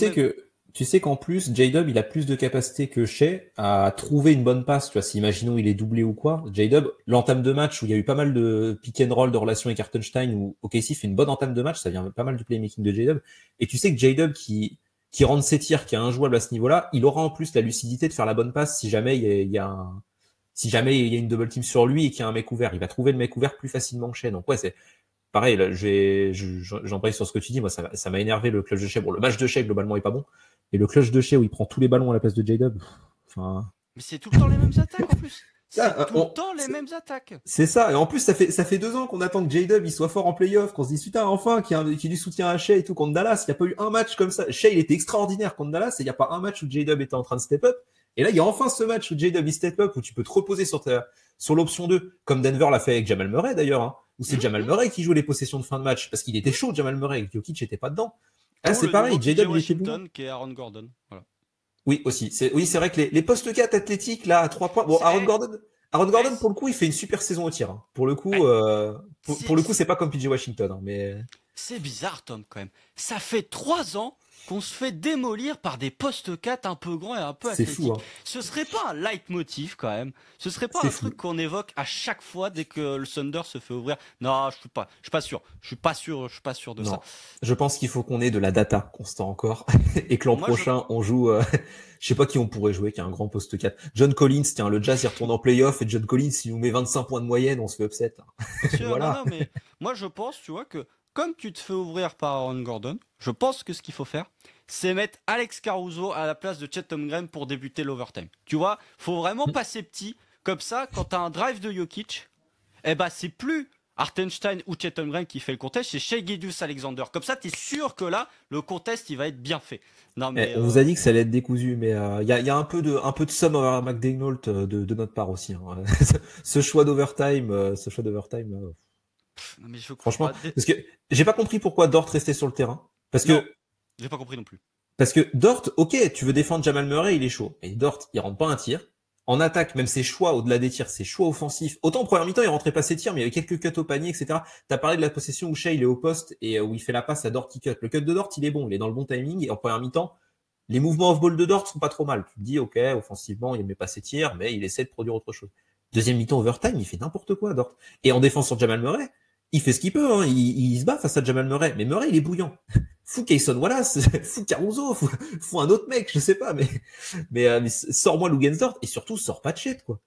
B: sais qu'en plus J-Dub il a plus de capacité que Shai à trouver une bonne passe, tu vois, si imaginons il est doublé ou quoi. J-Dub, l'entame de match où il y a eu pas mal de pick and roll de relation avec Hartenstein où OKC fait une bonne entame de match, ça vient pas mal du playmaking de J-Dub. Et tu sais que J-Dub qui rentre ses tirs, qui est injouable à ce niveau-là, il aura en plus la lucidité de faire la bonne passe si jamais il y a une double team sur lui et qu'il y a un mec ouvert, il va trouver le mec ouvert plus facilement que Shai. Donc ouais, c'est pareil, là, j'embraye sur ce que tu dis. Moi, ça m'a énervé le clutch de Shai. Bon, le match de Shai, globalement, est pas bon. Et le clutch de Shai où il prend tous les ballons à la place de J-Dub. Enfin.
A: Mais c'est tout le temps les mêmes attaques, en plus. C'est tout le temps les mêmes attaques.
B: C'est ça. Et en plus, ça fait 2 ans qu'on attend que J-Dub, il soit fort en playoff, qu'on se dise, putain, enfin, qu'il y ait du soutien à Shai et tout contre Dallas. Il n'y a pas eu un match comme ça. Shai, il était extraordinaire contre Dallas et il n'y a pas un match où J-Dub était en train de step up. Et là, il y a enfin ce match où J-Dub, il step up, où tu peux te reposer sur l'option 2, comme Denver l'a fait avec Jamal Murray, d'ailleurs, hein. Où c'est Jamal Murray qui joue les possessions de fin de match, parce qu'il était chaud, Jamal Murray, et Jokic n'était pas dedans. Là, c'est pareil, J-Dub, il était bon.
A: Qui est Aaron Gordon. Voilà.
B: Oui, aussi. C'est vrai que les postes 4 athlétiques, là, à 3 points. Bon, Aaron Gordon, pour le coup, il fait une super saison au tir. Hein. Pour le coup, c'est pas comme PJ Washington, hein, mais.
A: C'est bizarre, Tom, quand même. Ça fait 3 ans qu'on se fait démolir par des postes 4 un peu grands et un peu athlétiques.
B: C'est fou, hein.
A: Ce serait pas un leitmotiv quand même. Ce serait pas un truc qu'on évoque à chaque fois dès que le Thunder se fait ouvrir. Non, je suis pas sûr. Je suis pas sûr de ça.
B: Je pense qu'il faut qu'on ait de la data constant encore et que l'an prochain on joue. Je sais pas qui on pourrait jouer, qui a un grand poste 4. John Collins, tiens, le Jazz il retourne en playoff et John Collins il nous met 25 points de moyenne, on se fait upset.
A: Voilà. Non, mais moi je pense, tu vois que comme tu te fais ouvrir par Aaron Gordon, je pense que ce qu'il faut faire, c'est mettre Alex Caruso à la place de Chet Holmgren pour débuter l'overtime. Tu vois, faut vraiment passer petit. Comme ça, quand tu as un drive de Jokic, c'est plus Hartenstein ou Chet Holmgren qui fait le contest, c'est Shai Gilgeous-Alexander. Comme ça, tu es sûr que là, le contest, il va être bien fait. Non, mais,
B: on vous a dit que ça allait être décousu, mais il y a un peu de somme à McDaniel de notre part aussi. Hein. ce choix d'overtime.
A: Non, mais
B: franchement, parce que j'ai pas compris pourquoi Dort restait sur le terrain. Parce que
A: j'ai pas compris non plus.
B: Parce que Dort, ok, tu veux défendre Jamal Murray, il est chaud. Mais Dort, il rentre pas un tir. En attaque, même ses choix au-delà des tirs, ses choix offensifs. Autant en première mi-temps, il rentrait pas ses tirs, mais il y avait quelques cuts au panier, etc. T'as parlé de la possession où Shea, il est au poste et où il fait la passe à Dort qui cut. Le cut de Dort, il est bon, il est dans le bon timing. Et en première mi-temps, les mouvements off-ball de Dort sont pas trop mal. Tu te dis, ok, offensivement, il met pas ses tirs, mais il essaie de produire autre chose. Deuxième mi-temps, overtime, il fait n'importe quoi, Dort. Et en défense sur Jamal Murray, il fait ce qu'il peut, hein. Il se bat face à Jamal Murray. Mais Murray, il est bouillant. Fous Kayson Wallace, fous Caruso, fous un autre mec, je sais pas, mais sors-moi Lugensdort et surtout sors pas Chet, quoi.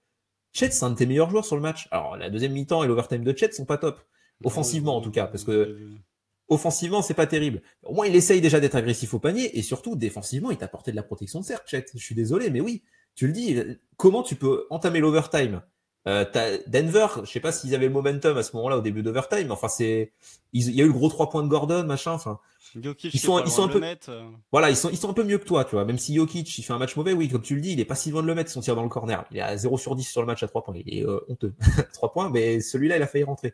B: Chet, c'est un de tes meilleurs joueurs sur le match. Alors, la deuxième mi-temps et l'overtime de Chet sont pas top. Offensivement, en tout cas, parce que offensivement, c'est pas terrible. Au moins, il essaye déjà d'être agressif au panier et surtout, défensivement, il t'a apporté de la protection de cercle, Chet. Je suis désolé, mais oui, tu le dis. Comment tu peux entamer l'overtime? Denver, je sais pas s'ils avaient le momentum à ce moment-là au début d'overtime, mais enfin il y a eu le gros 3 points de Gordon, machin, enfin.
A: Jokic,
B: Ils sont un peu,
A: mettre.
B: Voilà, ils sont un peu mieux que toi, tu vois. Même si Jokic, il fait un match mauvais, oui, comme tu le dis, il est pas si loin de le mettre son tir dans le corner. Il est à 0 sur 10 sur le match à 3 points. Il est honteux. 3 points, mais celui-là, il a failli rentrer.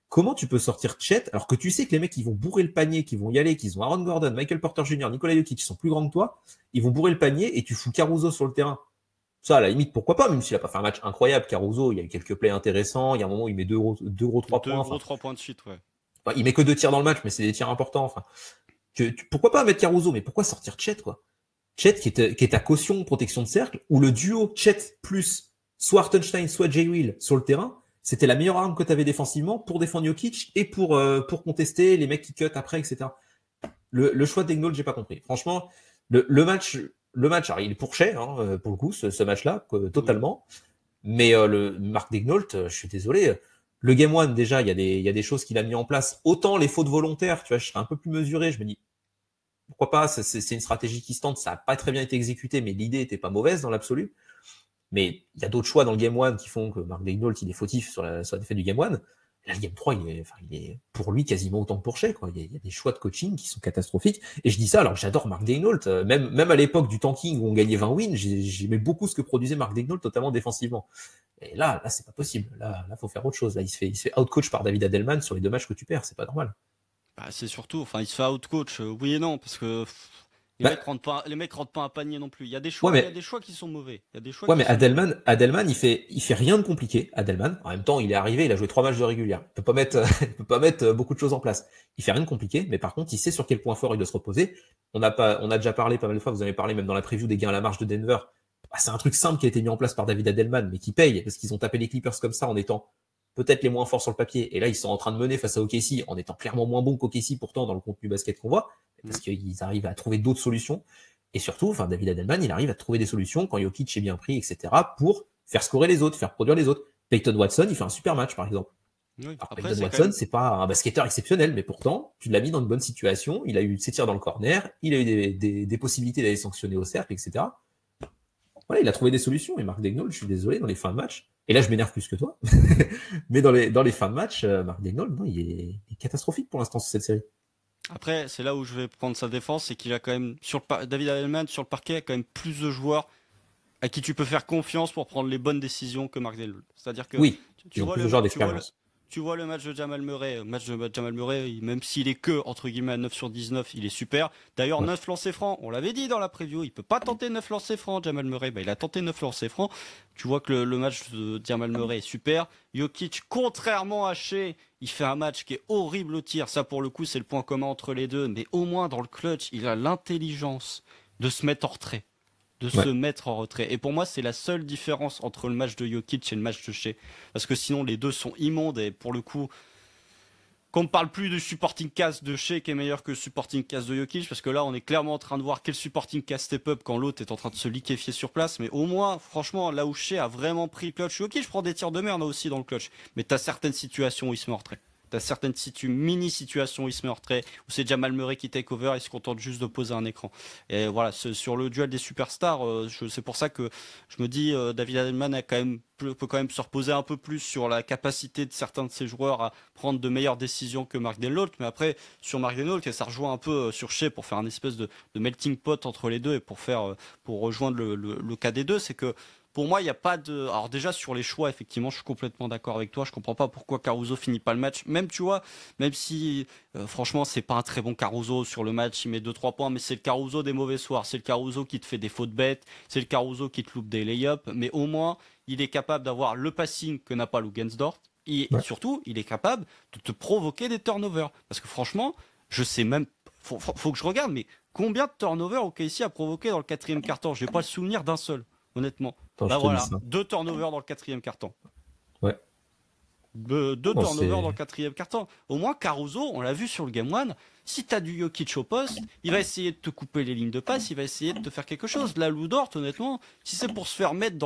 B: Comment tu peux sortir Chet alors que tu sais que les mecs, ils vont bourrer le panier, qu'ils vont y aller, qu'ils ont Aaron Gordon, Michael Porter Jr., Nikola Jokic, qui sont plus grands que toi, ils vont bourrer le panier et tu fous Caruso sur le terrain. Ça, à la limite, pourquoi pas, même s'il a pas fait un match incroyable, Caruso, il y a eu quelques plays intéressants, il y a un moment où il met deux gros 3 points.
A: Deux gros 3 points de suite, ouais.
B: Enfin, il met que 2 tirs dans le match, mais c'est des tirs importants, enfin. Pourquoi pas mettre Caruso, mais pourquoi sortir Chet, quoi? Chet qui est ta caution protection de cercle, ou le duo Chet plus soit Hartenstein, soit Jay Will sur le terrain, c'était la meilleure arme que tu avais défensivement pour défendre Jokic et pour contester les mecs qui cut après, etc. Le choix d'Egnold, j'ai pas compris. Franchement, le match, alors, il est pour Shea, hein, pour le coup, ce match-là, totalement. Mais le Marc Degnault, je suis désolé. Le Game One, déjà, il y a des choses qu'il a mis en place. Autant les fautes volontaires, tu vois, je serais un peu plus mesuré. Je me dis, pourquoi pas, c'est une stratégie qui se tente. Ça n'a pas très bien été exécuté, mais l'idée était pas mauvaise dans l'absolu. Mais il y a d'autres choix dans le Game One qui font que Marc Degnault, il est fautif sur la défaite du Game One. Là, le Game 3, il est pour lui quasiment autant que pour Shea, quoi. Il y a des choix de coaching qui sont catastrophiques. Et je dis ça alors que j'adore Marc Degnault. Même à l'époque du tanking où on gagnait 20 wins, j'aimais beaucoup ce que produisait Marc Degnault, notamment défensivement. Et là, c'est pas possible. Là, faut faire autre chose. Là, il se fait outcoach par David Adelman sur les 2 matchs que tu perds. C'est pas normal.
A: Bah, c'est surtout, enfin, il se fait outcoach, oui et non, parce que les mecs rentrent pas un panier non plus. Il y a des choix,
B: ouais,
A: il y a des choix qui sont mauvais. Il y a des choix
B: ouais,
A: qui
B: mais
A: sont mauvais.
B: Adelman, il fait rien de compliqué. Adelman, en même temps, il est arrivé, il a joué 3 matchs de régulière. Il peut pas mettre beaucoup de choses en place. Il fait rien de compliqué, mais par contre, il sait sur quel point fort il doit se reposer. On a déjà parlé pas mal de fois. Vous avez parlé même dans la preview des gains à la marge de Denver. Bah, c'est un truc simple qui a été mis en place par David Adelman, mais qui paye parce qu'ils ont tapé les Clippers comme ça en étant peut-être les moins forts sur le papier. Et là, ils sont en train de mener face à OKC en étant clairement moins bons qu'OKC pourtant dans le contenu basket qu'on voit, parce qu'ils arrivent à trouver d'autres solutions. Et surtout, enfin, David Adelman, il arrive à trouver des solutions quand Jokic est bien pris, etc., pour faire scorer les autres, faire produire les autres. Peyton Watson, il fait un super match, par exemple.
A: Oui.
B: Alors,
A: Après,
B: Peyton
A: c'est
B: Watson,
A: même...
B: c'est pas un basketteur exceptionnel, mais pourtant, tu l'as mis dans une bonne situation, il a eu ses tirs dans le corner, il a eu des possibilités d'aller sanctionner au cercle, etc. Voilà, il a trouvé des solutions. Et Marc Degnault, je suis désolé, dans les fins de match, et là je m'énerve plus que toi, mais dans les fins de match, Marc Degnault, non, il est catastrophique pour l'instant sur cette série.
A: Après, c'est là où je vais prendre sa défense, c'est qu'il a quand même, David Adelman, sur le parquet, a quand même plus de joueurs à qui tu peux faire confiance pour prendre les bonnes décisions que Marc Degnault. C'est-à-dire que
B: Oui,
A: tu vois
B: plus de genre d'expérience.
A: tu vois le match de Jamal Murray, même s'il est que, entre guillemets, à 9 sur 19, il est super. D'ailleurs,
B: Ouais.
A: 9 lancers francs, on l'avait dit dans la preview, il peut pas tenter 9 lancers francs, Jamal Murray. Bah, il a tenté 9 lancers francs. Tu vois que le match de Jamal Murray est super. Jokic, contrairement à Shea, il fait un match qui est horrible au tir. Ça, pour le coup, c'est le point commun entre les deux. Mais au moins, dans le clutch, il a l'intelligence de se mettre en retrait.
B: Ouais.
A: Se mettre en retrait. Et pour moi, c'est la seule différence entre le match de Jokic et le match de Shea. Parce que sinon, les deux sont immondes. Et pour le coup, qu'on ne parle plus du supporting cast de Shea qui est meilleur que le supporting cast de Jokic. Parce que là, on est clairement en train de voir quel supporting cast step up quand l'autre est en train de se liquéfier sur place. Mais au moins, franchement, là où Shea a vraiment pris le clutch. Jokic prend des tirs de merde aussi dans le clutch. Mais t'as certaines situations où il se met en retrait. T'as certaines mini-situations où il se met en retrait, où c'est Jamal Murray qui take over, il se contente juste de poser un écran. Et voilà, sur le duel des superstars, c'est pour ça que je me dis, David Adelman peut quand même se reposer un peu plus sur la capacité de certains de ses joueurs à prendre de meilleures décisions que Mark Degnault. Mais après, sur Mark Degnault, ça rejoint un peu sur Shea pour faire un espèce de melting pot entre les deux et pour rejoindre le cas des deux, c'est que Pour moi, il n'y a pas de. Alors, déjà, sur les choix, effectivement, je suis complètement d'accord avec toi. Je comprends pas pourquoi Caruso finit pas le match. Même, tu vois, même si, franchement, c'est pas un très bon Caruso sur le match, il met 2-3 points, mais c'est le Caruso des mauvais soirs. C'est le Caruso qui te fait des fautes bêtes. C'est le Caruso qui te loupe des lay-ups. Mais au moins, il est capable d'avoir le passing que n'a pas Lugensdorf. Et
B: Ouais.
A: surtout, il est capable de te provoquer des turnovers. Parce que franchement, je sais même. Faut que je regarde, mais combien de turnovers OKC a provoqué dans le quatrième quart-temps? J'ai pas le souvenir d'un seul, honnêtement.
B: Attends,
A: Bah
B: je te dis
A: voilà,
B: ça.
A: 2 turnovers dans le quatrième quart-temps.
B: Ouais.
A: Deux
B: Non,
A: turnovers dans le
B: c'est.
A: quatrième quart-temps. Au moins, Caruso, on l'a vu sur le Game 1, si t'as du Jokic au poste, il va essayer de te couper les lignes de passe, il va essayer de te faire quelque chose. Là, Lou Dort, honnêtement, si c'est pour se faire mettre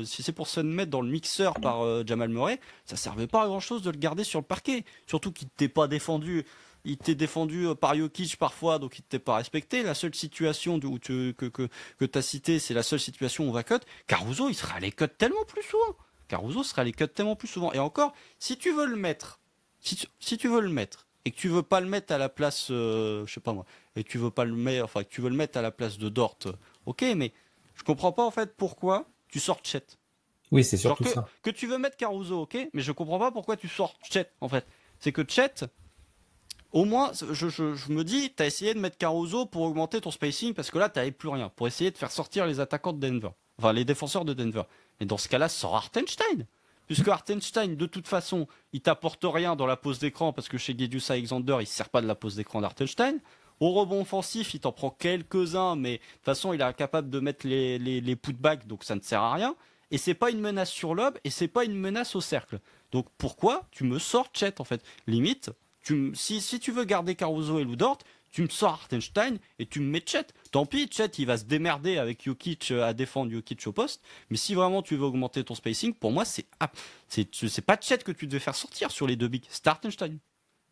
A: si c'est pour se mettre dans le mixeur par Jamal Murray, ça servait pas à grand chose de le garder sur le parquet. Surtout qu'il t'est pas défendu. Il t'est défendu par Jokic parfois, donc il t'est pas respecté. La seule situation que t'as cité, c'est la seule situation où on va cut. Caruso, il sera allé cut tellement plus souvent. Caruso sera allé cut tellement plus souvent. Et encore, si tu veux le mettre, si tu veux le mettre, et que tu veux pas le mettre à la place, je sais pas moi, et que tu veux pas le mettre, enfin que tu veux le mettre à la place de Dort, ok, mais je comprends pas en fait pourquoi tu sors Chet.
B: Oui, c'est
A: Genre
B: surtout ça.
A: que tu veux mettre Caruso, ok, mais je comprends pas pourquoi tu sors Chet en fait. C'est que Chet, au moins, je me dis, t'as essayé de mettre Caruso pour augmenter ton spacing parce que là, t'avais plus rien, pour essayer de faire sortir les attaquants de Denver, enfin les défenseurs de Denver. Mais dans ce cas-là, sors Hartenstein. Puisque Hartenstein, de toute façon, il t'apporte rien dans la pose d'écran parce que chez Gedius Alexander, il ne sert pas de la pose d'écran d'Hartenstein. Au rebond offensif, il t'en prend quelques-uns, mais de toute façon, il est incapable de mettre les putbacks, donc ça ne sert à rien. Et c'est pas une menace sur lob, et c'est pas une menace au cercle. Donc pourquoi tu me sors Chet en fait? Limite, si tu veux garder Caruso et Lou Dort, tu me sors Hartenstein et tu me mets Chet. Tant pis, Chet, il va se démerder avec Jokic à défendre Jokic au poste. Mais si vraiment tu veux augmenter ton spacing, pour moi, c'est pas Chet que tu devais faire sortir sur les deux bigs, c'est Hartenstein.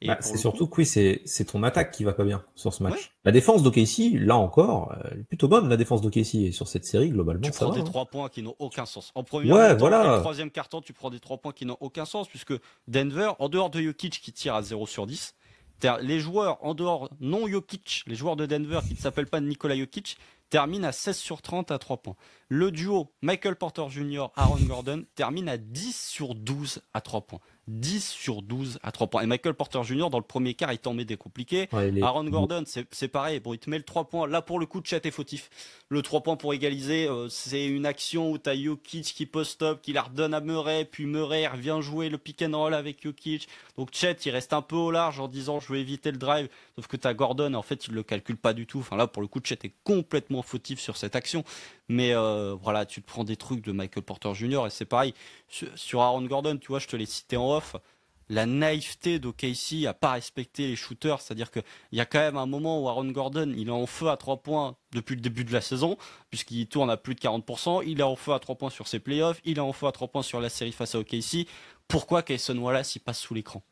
A: Et
B: Bah,
A: pour
B: c'est
A: le coup,
B: surtout que oui, c'est ton attaque qui va pas bien sur ce
A: ouais,
B: match. La défense d'OKC, là encore, elle est plutôt bonne, la défense d'OKC. Et sur cette série, globalement,
A: tu
B: ça
A: prends
B: va.
A: des
B: Hein.
A: 3 points qui n'ont aucun sens. En première
B: Ouais,
A: mi-temps et le
B: voilà.
A: troisième quart-temps, tu prends des 3 points qui n'ont aucun sens, puisque Denver, en dehors de Jokic qui tire à 0 sur 10, les joueurs en dehors, non Jokic, les joueurs de Denver qui ne s'appellent pas Nikola Jokic, terminent à 16 sur 30 à 3 points. Le duo Michael Porter Jr., Aaron Gordon termine à 10 sur 12 à 3 points. 10 sur 12 à 3 points. Et Michael Porter Jr., dans le premier quart, il t'en met des compliqués.
B: Ouais,
A: Aaron Gordon, c'est pareil. Bon, il te met le 3 points. Là, pour le coup, Chet est fautif. Le 3 points pour égaliser, c'est une action où t'as Jokic qui post-up, qui la redonne à Murray, puis Murray revient jouer le pick and roll avec Jokic. Donc Chet, il reste un peu au large en disant je vais éviter le drive. Sauf que t'as Gordon, en fait, il le calcule pas du tout. Enfin là, pour le coup, Chet est complètement fautif sur cette action. Mais voilà, tu te prends des trucs de Michael Porter Jr. et c'est pareil. Sur Aaron Gordon, tu vois, je te l'ai cité en off. La naïveté d'OKC à pas respecter les shooters, c'est-à-dire qu'il y a quand même un moment où Aaron Gordon, il est en feu à 3 points depuis le début de la saison, puisqu'il tourne à plus de 40%, il est en feu à 3 points sur ses playoffs, il est en feu à 3 points sur la série face à OKC. Pourquoi Cason Wallace il passe sous l'écran?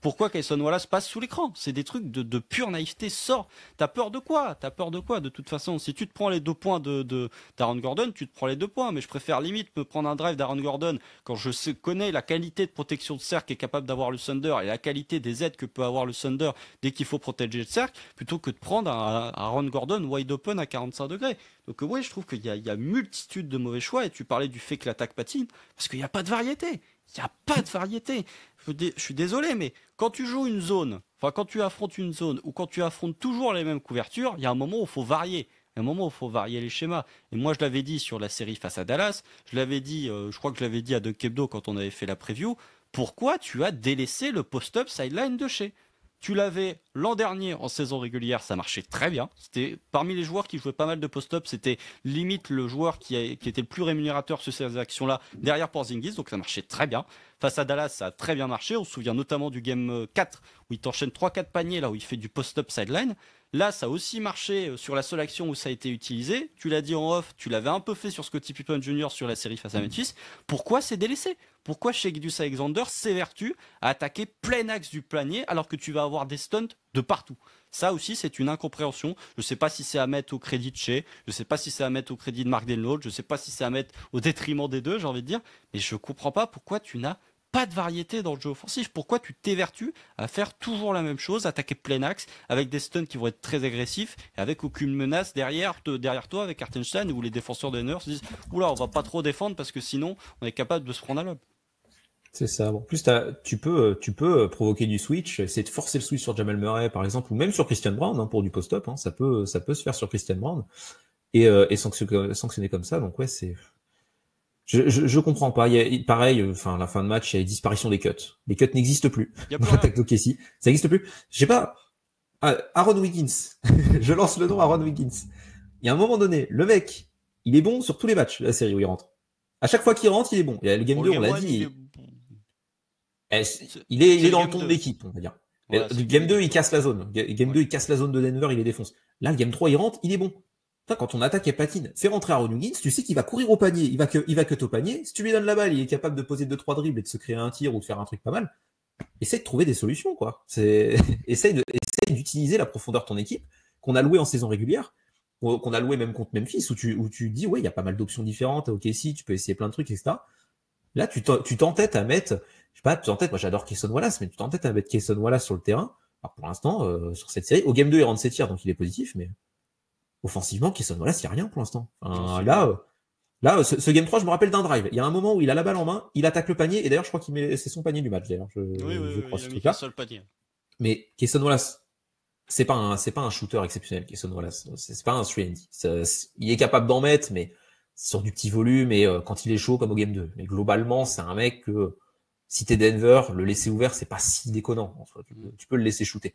A: Pourquoi Cason Wallace passe sous l'écran? C'est des trucs de pure naïveté. Sors. T'as peur de quoi? T'as peur de quoi? De toute façon, si tu te prends les 2 points d'Aaron Gordon, tu te prends les 2 points. Mais je préfère limite me prendre un drive d'Aaron Gordon quand connais la qualité de protection de cercle qu'est capable d'avoir le Thunder et la qualité des aides que peut avoir le Thunder dès qu'il faut protéger le cercle, plutôt que de prendre un Aaron Gordon wide open à 45 degrés. Donc oui, je trouve qu'il y a multitude de mauvais choix. Et tu parlais du fait que l'attaque patine, parce qu'il n'y a pas de variété. Il n'y a pas de variété. Je suis désolé, mais quand tu joues une zone, enfin quand tu affrontes une zone ou quand tu affrontes toujours les mêmes couvertures, il y a un moment où il faut varier. Il y a un moment où il faut varier les schémas. Et moi, je l'avais dit sur la série face à Dallas, je l'avais dit, je crois que je l'avais dit à Doug Kebdo quand on avait fait la preview, pourquoi tu as délaissé le post-up sideline de chez? Tu l'avais l'an dernier en saison régulière, ça marchait très bien. C'était parmi les joueurs qui jouaient pas mal de post-up, c'était limite le joueur qui était le plus rémunérateur sur ces actions-là derrière Porzingis, donc ça marchait très bien. Face à Dallas, ça a très bien marché. On se souvient notamment du game 4 où il t'enchaîne 3-4 paniers là où il fait du post-up sideline. Là, ça a aussi marché sur la seule action où ça a été utilisé. Tu l'as dit en off, tu l'avais un peu fait sur Scottie Pippen Jr. sur la série face à Memphis. Pourquoi c'est délaissé? Pourquoi chez Gedius Alexander s'évertue à attaquer plein axe du panier alors que tu vas avoir des stunts de partout? Ça aussi, c'est une incompréhension. Je ne sais pas si c'est à mettre au crédit de Shea, je ne sais pas si c'est à mettre au crédit de Mark Denlow, je ne sais pas si c'est à mettre au détriment des deux, j'ai envie de dire, mais je ne comprends pas pourquoi tu n'as pas de variété dans le jeu offensif. Pourquoi tu t'évertues à faire toujours la même chose, attaquer plein axe, avec des stuns qui vont être très agressifs, et avec aucune menace derrière toi, avec Hartenstein, où les défenseurs de Denver se disent oula, on va pas trop défendre parce que sinon on est capable de se prendre à lob.
B: C'est ça. Bon, en plus, tu peux provoquer du switch, essayer de forcer le switch sur Jamal Murray, par exemple, ou même sur Christian Brown, hein, pour du post-up. Hein, ça peut se faire sur Christian Brown et sanctionner comme ça. Donc ouais, je comprends pas. Pareil, enfin, la fin de match, il y a les disparitions des cuts. Les cuts n'existent plus dans l'attaque d'OKC. Ça n'existe plus. Je sais pas. Aaron Wiggins. Je lance le nom Aaron Wiggins. Il y a un moment donné, le mec, il est bon sur tous les matchs de la série où il rentre. À chaque fois qu'il rentre, il est bon. Il y a le game 2, on l'a dit. Il est dans le ton de l'équipe, on va dire. Ouais, le game 2, il casse la zone. Game 2, il casse la zone de Denver, il les défonce. Là, le game 3, il rentre, il est bon. Quand ton attaque est patine, fais rentrer Aaron Wiggins, tu sais qu'il va courir au panier, il va que au panier. Si tu lui donnes la balle, il est capable de poser 2-3 dribbles et de se créer un tir ou de faire un truc pas mal. Essaye de trouver des solutions, quoi. Essaye d'utiliser la profondeur de ton équipe, qu'on a loué en saison régulière, qu'on a loué même contre Memphis, où tu dis, ouais, il y a pas mal d'options différentes, ok, si, tu peux essayer plein de trucs, etc. Là, tu t'entêtes à mettre, je sais pas, moi j'adore Cason Wallace, mais tu t'entêtes à mettre Cason Wallace sur le terrain. Alors pour l'instant, sur cette série, au game 2, il rentre ses tirs, donc il est positif, mais offensivement, Cason Wallace, il n'y a rien pour l'instant. Là, ce game 3, je me rappelle d'un drive. Il y a un moment où il a la balle en main, il attaque le panier, et d'ailleurs, je crois c'est son panier du match, d'ailleurs. Je crois ce truc-là. Mais Cason Wallace, c'est pas un shooter exceptionnel, Cason Wallace. C'est pas un 3&D. Il est capable d'en mettre, mais sur du petit volume et quand il est chaud comme au game 2. Mais globalement, c'est un mec que si t'es Denver, le laisser ouvert, c'est pas si déconnant. En soi. Tu peux le laisser shooter.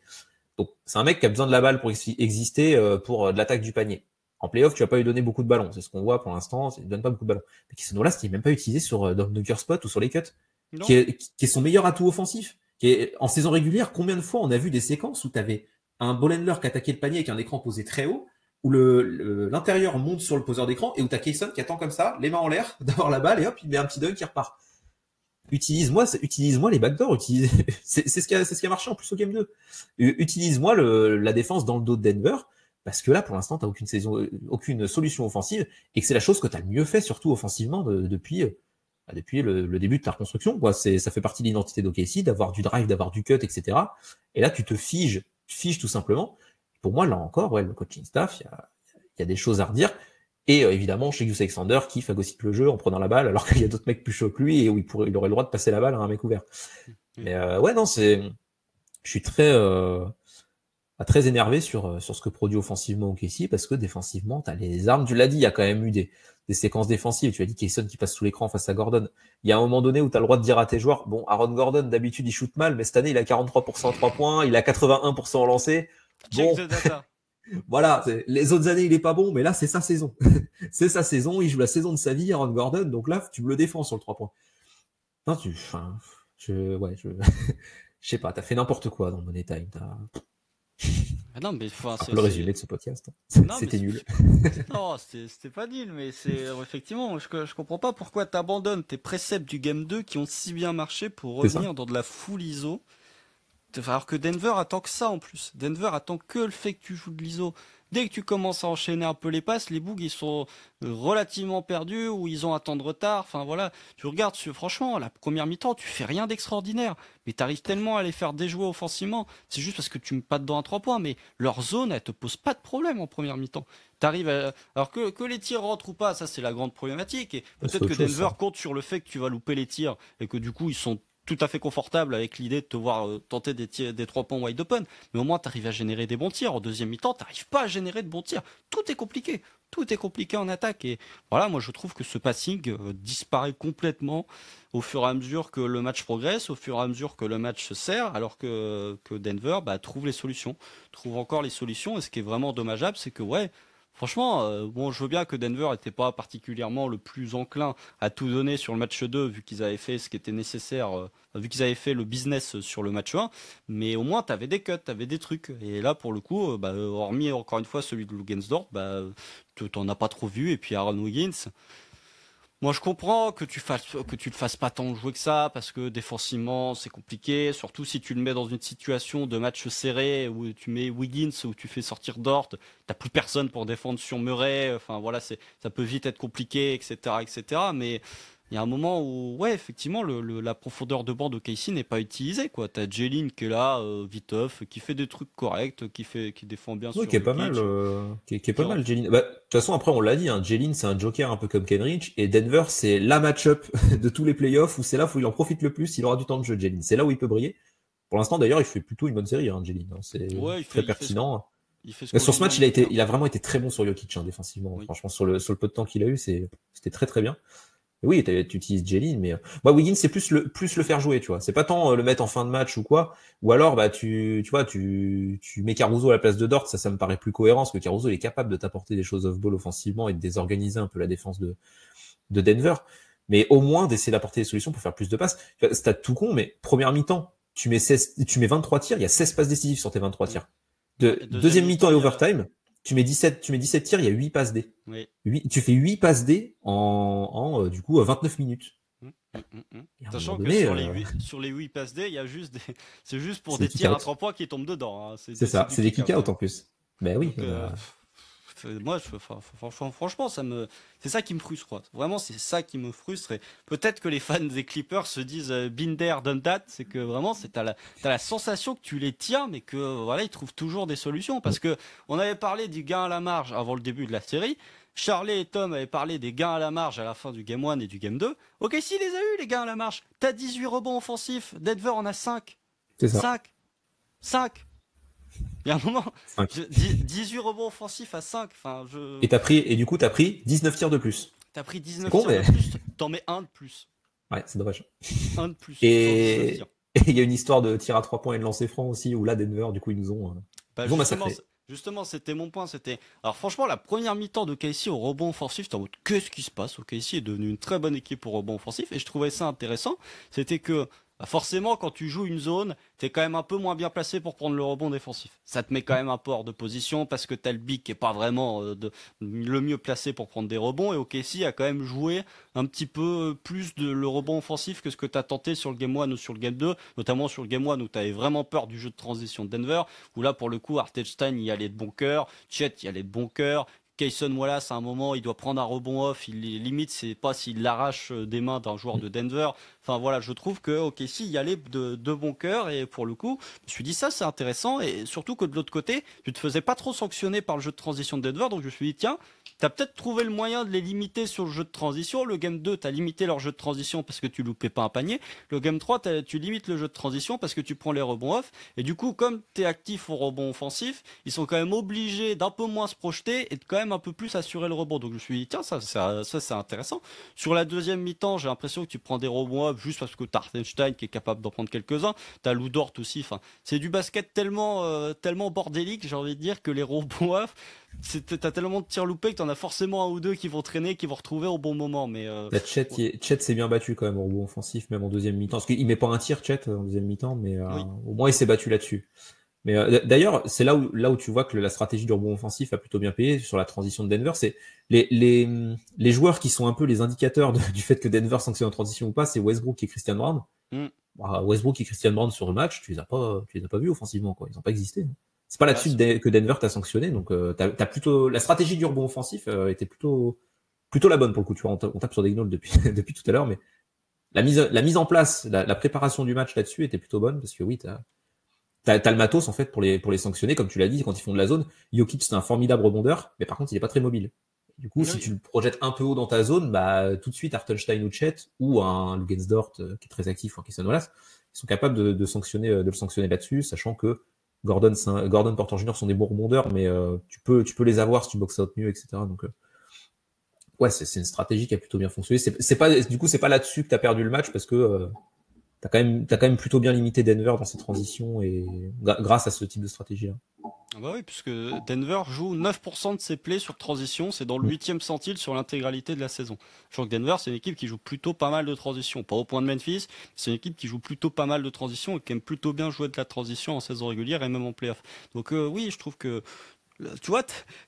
B: Donc c'est un mec qui a besoin de la balle pour exister, pour de l'attaque du panier. En playoff, tu vas pas lui donner beaucoup de ballons. C'est ce qu'on voit pour l'instant. Il donne pas beaucoup de ballons. Mais Cason Wallace, qui est même pas utilisé sur dans Dunker Spot ou sur les cuts, qui est son meilleur atout offensif. En saison régulière, combien de fois on a vu des séquences où t'avais un ball handler qui attaquait le panier avec un écran posé très haut, où l'intérieur monte sur le poseur d'écran et où t'as Cason qui attend comme ça, les mains en l'air, d'avoir la balle et hop, il met un petit dunk qui repart. Utilise-moi les backdoors, c'est ce qui a marché en plus au game 2. Utilise-moi la défense dans le dos de Denver, parce que là, pour l'instant, t'as aucune solution offensive, et que c'est la chose que t'as le mieux fait, surtout offensivement, depuis le début de ta reconstruction, quoi. Ça fait partie de l'identité d'OKC, d'avoir du drive, d'avoir du cut, etc. Et là, tu te figes tout simplement. Pour moi, là encore, ouais, le coaching staff, il y a des choses à redire. Et évidemment, chez Gus Alexander qui phagocyte le jeu en prenant la balle, alors qu'il y a d'autres mecs plus chauds que lui et où il aurait le droit de passer la balle à un mec ouvert. Mais ouais, non, je suis très énervé sur ce que produit offensivement OKC, parce que défensivement, t'as les armes. Tu l'as dit, il y a quand même eu des séquences défensives. Tu as dit Cason qui passe sous l'écran face à Gordon. Il y a un moment donné où tu as le droit de dire à tes joueurs, bon, Aaron Gordon, d'habitude, il shoot mal, mais cette année, il a 43% en 3 points, il a 81% en lancé. Bon, voilà, les autres années, il est pas bon, mais là, c'est sa saison. C'est sa saison, il joue la saison de sa vie, Aaron Gordon, donc là, tu me le défends sur le 3 points. Non, je sais pas, t'as fait n'importe quoi dans Money Time.
A: Non, mais
B: c'est le résumé de ce podcast. C'était nul.
A: Non, c'était pas nul, mais c'est effectivement, je comprends pas pourquoi t'abandonnes tes préceptes du game 2 qui ont si bien marché pour revenir dans de la full ISO. Alors que Denver attend que ça en plus. Denver attend que le fait que tu joues de l'ISO. Dès que tu commences à enchaîner un peu les passes, les bugs ils sont relativement perdus ou ils ont un temps de retard. Enfin voilà, tu regardes, franchement, la première mi-temps, tu fais rien d'extraordinaire. Mais t'arrives tellement à les faire déjouer offensivement. C'est juste parce que tu mets pas dedans à 3 points. Mais leur zone, elle te pose pas de problème en première mi-temps. Alors que les tirs rentrent ou pas, ça c'est la grande problématique. Et peut-être que Denver compte sur le fait que tu vas louper les tirs et que du coup ils sont tout à fait confortable avec l'idée de te voir tenter des 3 points wide open, mais au moins tu arrives à générer des bons tirs. En deuxième mi-temps, tu n'arrives pas à générer de bons tirs. Tout est compliqué en attaque. Et voilà, moi je trouve que ce passing disparaît complètement au fur et à mesure que le match progresse, au fur et à mesure que le match se serre, alors que Denver trouve les solutions, trouve encore les solutions. Et ce qui est vraiment dommageable, c'est que ouais, franchement, bon, je veux bien que Denver n'était pas particulièrement le plus enclin à tout donner sur le match 2, vu qu'ils avaient fait ce qui était nécessaire, vu qu'ils avaient fait le business sur le match 1, mais au moins, tu avais des cuts, tu avais des trucs. Et là, pour le coup, hormis encore une fois celui de Lugensdorf, tu n'en as pas trop vu. Et puis Aaron Wiggins, moi, je comprends que tu le fasses pas tant jouer que ça, parce que défensivement, c'est compliqué, surtout si tu le mets dans une situation de match serré, où tu mets Wiggins, où tu fais sortir Dort, t'as plus personne pour défendre sur Murray, enfin voilà, ça peut vite être compliqué, etc., etc., mais il y a un moment où, ouais, effectivement, la profondeur de banc de Casey n'est pas utilisée, quoi. T'as Jalen qui est là, viteuf, qui fait des trucs corrects, qui défend bien
B: Oui,
A: sur
B: qui est pas mal,
A: Jokic,
B: qui est
A: qui
B: pas
A: rend-
B: mal, Jalen. Bah, de toute façon, après, on l'a dit, hein, Jalen, c'est un joker un peu comme Kenrich, et Denver, c'est la match-up de tous les playoffs où c'est là où il en profite le plus, il aura du temps de jeu, Jalen. C'est là où il peut briller. Pour l'instant, d'ailleurs, il fait plutôt une bonne série, hein, Jalen. C'est
A: Ouais,
B: très pertinent.
A: il fait ce
B: Mais
A: qu'on
B: sur
A: lui
B: ce match,
A: demande de faire.
B: il a vraiment été très bon sur Jokic, hein, défensivement.
A: Oui.
B: Franchement, sur le peu de temps qu'il a eu, c'était très très bien. Et oui, tu utilises Jalen, mais moi Wiggins, c'est plus le faire jouer, tu vois. C'est pas tant le mettre en fin de match ou quoi. Ou alors, bah tu vois, tu mets Caruso à la place de Dort, ça me paraît plus cohérent, parce que Caruso il est capable de t'apporter des choses off-ball offensivement et de désorganiser un peu la défense de Denver. Mais au moins d'essayer d'apporter des solutions pour faire plus de passes. Stade tout con, mais première mi-temps, tu mets 23 tirs, il y a 16 passes décisives sur tes 23
A: Mm.
B: tirs.
A: Ouais,
B: Deuxième mi-temps et
A: il y a...
B: overtime, tu mets 17 tirs, il y a 8 passes D.
A: Oui.
B: Tu fais 8 passes D du coup 29 minutes.
A: Mm, mm, mm.
B: Et à un moment
A: Sachant que
B: donné,
A: sur les 8 passes D, il y a juste c'est juste pour
B: c'est
A: des
B: des
A: tirs à
B: kick-out.
A: 3 points qui tombent dedans, hein.
B: C'est ça,
A: Du
B: c'est des
A: kick-out,
B: kick-out
A: hein.
B: en plus. Ben oui,
A: Donc, moi, franchement, c'est ça qui me frustre, quoi. Vraiment, c'est ça qui me frustre. Et peut-être que les fans des Clippers se disent been there, done that. C'est que vraiment, t'as la sensation que tu les tiens, mais que voilà, ils trouvent toujours des solutions. Parce que on avait parlé du gain à la marge avant le début de la série. Charlie et Tom avaient parlé des gains à la marge à la fin du Game 1 et du Game 2. Ok, si les a eu les gains à la marge. T'as 18 rebonds offensifs. Denver en a 5.
B: c'est ça.
A: 5. 5. Il y a un moment,
B: 5.
A: 18 rebonds offensifs à 5. Enfin,
B: Et du coup, t'as pris 19 tirs de plus.
A: t'as pris
B: C'est
A: 19
B: con,
A: tirs de
B: mais.
A: plus, t'en mets un de plus.
B: Ouais, c'est dommage.
A: Un de plus sur 19
B: Et
A: tirs.
B: et il y a une histoire de tir à 3 points et de lancer franc aussi, où là, Denver, du coup,
A: Bah
B: ils ont
A: justement,
B: massacré.
A: justement, c'était mon point. Alors franchement, la première mi-temps de KC au rebond offensif, c'était en mode qu'est-ce qui se passe? KC est devenu une très bonne équipe au rebond offensif et je trouvais ça intéressant. C'était que bah, forcément, quand tu joues une zone, t'es quand même un peu moins bien placé pour prendre le rebond défensif. Ça te met quand même un peu hors de position parce que t'as le big qui est pas vraiment le mieux placé pour prendre des rebonds et OKC a quand même joué un petit peu plus de le rebond offensif que ce que t'as tenté sur le Game 1 ou sur le Game 2, notamment sur le Game 1 où t'avais vraiment peur du jeu de transition de Denver, où là pour le coup Hartenstein y allait de bon cœur, Chet y allait de bon cœur, Kayson Wallace à un moment il doit prendre un rebond off, limite c'est pas s'il l'arrache des mains d'un joueur de Denver. Enfin voilà, je trouve que OKC y allait de bon cœur et pour le coup, je me suis dit ça c'est intéressant et surtout que de l'autre côté, tu te faisais pas trop sanctionner par le jeu de transition de Denver, donc je me suis dit tiens, t'as peut-être trouvé le moyen de les limiter sur le jeu de transition. Le Game 2, t'as limité leur jeu de transition parce que tu loupais pas un panier. Le Game 3, tu limites le jeu de transition parce que tu prends les rebonds off. Et du coup, comme t'es actif au rebond offensif, ils sont quand même obligés d'un peu moins se projeter et de quand même un peu plus assurer le rebond. Donc je me suis dit, tiens, ça c'est intéressant. Sur la deuxième mi-temps, j'ai l'impression que tu prends des rebonds off juste parce que t'as Hartenstein qui est capable d'en prendre quelques-uns. T'as Lou Dort aussi. Enfin, c'est du basket tellement bordélique, j'ai envie de dire, que les rebonds off, t'as tellement de tirs loupés que t'en as forcément un ou deux qui vont traîner, qui vont retrouver au bon moment. Mais
B: La Chet,
A: ouais.
B: Chet s'est bien battu quand même au rebond offensif, même en deuxième mi-temps. Parce qu'il met pas un tir, Chet, en deuxième mi-temps, mais
A: Oui.
B: au moins il s'est battu là-dessus. Mais d'ailleurs, c'est là où tu vois que la stratégie du rebond offensif a plutôt bien payé sur la transition de Denver. C'est les joueurs qui sont un peu les indicateurs du fait que Denver sanctionne en transition ou pas, c'est Westbrook et Christian Brown.
A: Mm.
B: Bah, Westbrook et Christian Brown sur le match, tu les as pas vus offensivement, quoi. Ils n'ont pas existé. C'est pas
A: Bah,
B: là-dessus que Denver t'a sanctionné, donc t'as plutôt la stratégie du rebond offensif était plutôt la bonne pour le coup. Tu vois, on tape sur des gnolls depuis depuis tout à l'heure, mais la mise en place, la préparation du match là-dessus était plutôt bonne parce que oui, t'as le matos en fait pour les sanctionner, comme tu l'as dit, quand ils font de la zone. Jokic c'est un formidable rebondeur, mais par contre il est pas très mobile. Du coup, si
A: oui.
B: tu le projettes un peu haut dans ta zone, bah tout de suite Hartenstein ou Chet ou un Lugensdort qui est très actif ou un Kayson Wallace, ils sont capables de le sanctionner là-dessus, sachant que Gordon Porter Jr. sont des bons rebondeurs, mais tu peux les avoir si tu boxes out mieux, etc. Donc ouais, c'est une stratégie qui a plutôt bien fonctionné. C'est pas là-dessus que t'as perdu le match parce que t'as quand même plutôt bien limité Denver dans ses transitions et grâce à ce type de stratégie-là.
A: Ah bah oui, puisque Denver joue 9% de ses plays sur transition, c'est dans le 8e centile sur l'intégralité de la saison. Je crois que Denver, c'est une équipe qui joue plutôt pas mal de transition. Pas au point de Memphis, c'est une équipe qui joue plutôt pas mal de transition et qui aime plutôt bien jouer de la transition en saison régulière et même en playoff. Donc oui, je trouve que tu vois,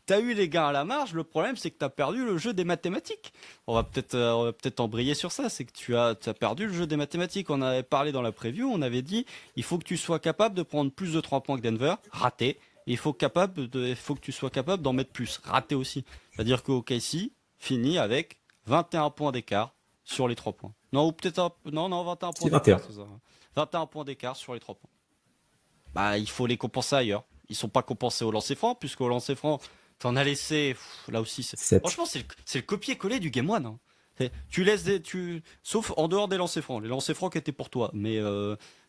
A: t'as eu les gains à la marge. Le problème, c'est que t'as perdu le jeu des mathématiques. On va peut-être embrayer sur ça. C'est que t'as perdu le jeu des mathématiques. On avait parlé dans la preview. On avait dit, il faut que tu sois capable de prendre plus de 3 points que Denver. Raté. Il faut que tu sois capable d'en mettre plus. Raté aussi. C'est-à-dire que OKC finit avec 21 points d'écart sur les 3 points. Non, ou peut-être non, 21 points
B: C'est
A: d'écart,
B: 21.
A: c'est ça. 21 points d'écart sur les 3 points. Bah, il faut les compenser ailleurs. Ils sont pas compensés au lancer franc, puisqu'au lancer franc, t'en as laissé, là aussi,
B: 7.
A: franchement, c'est le copier-coller du Game One, hein. Tu laisses sauf en dehors des lancers francs. Les lancers francs qui étaient pour toi, mais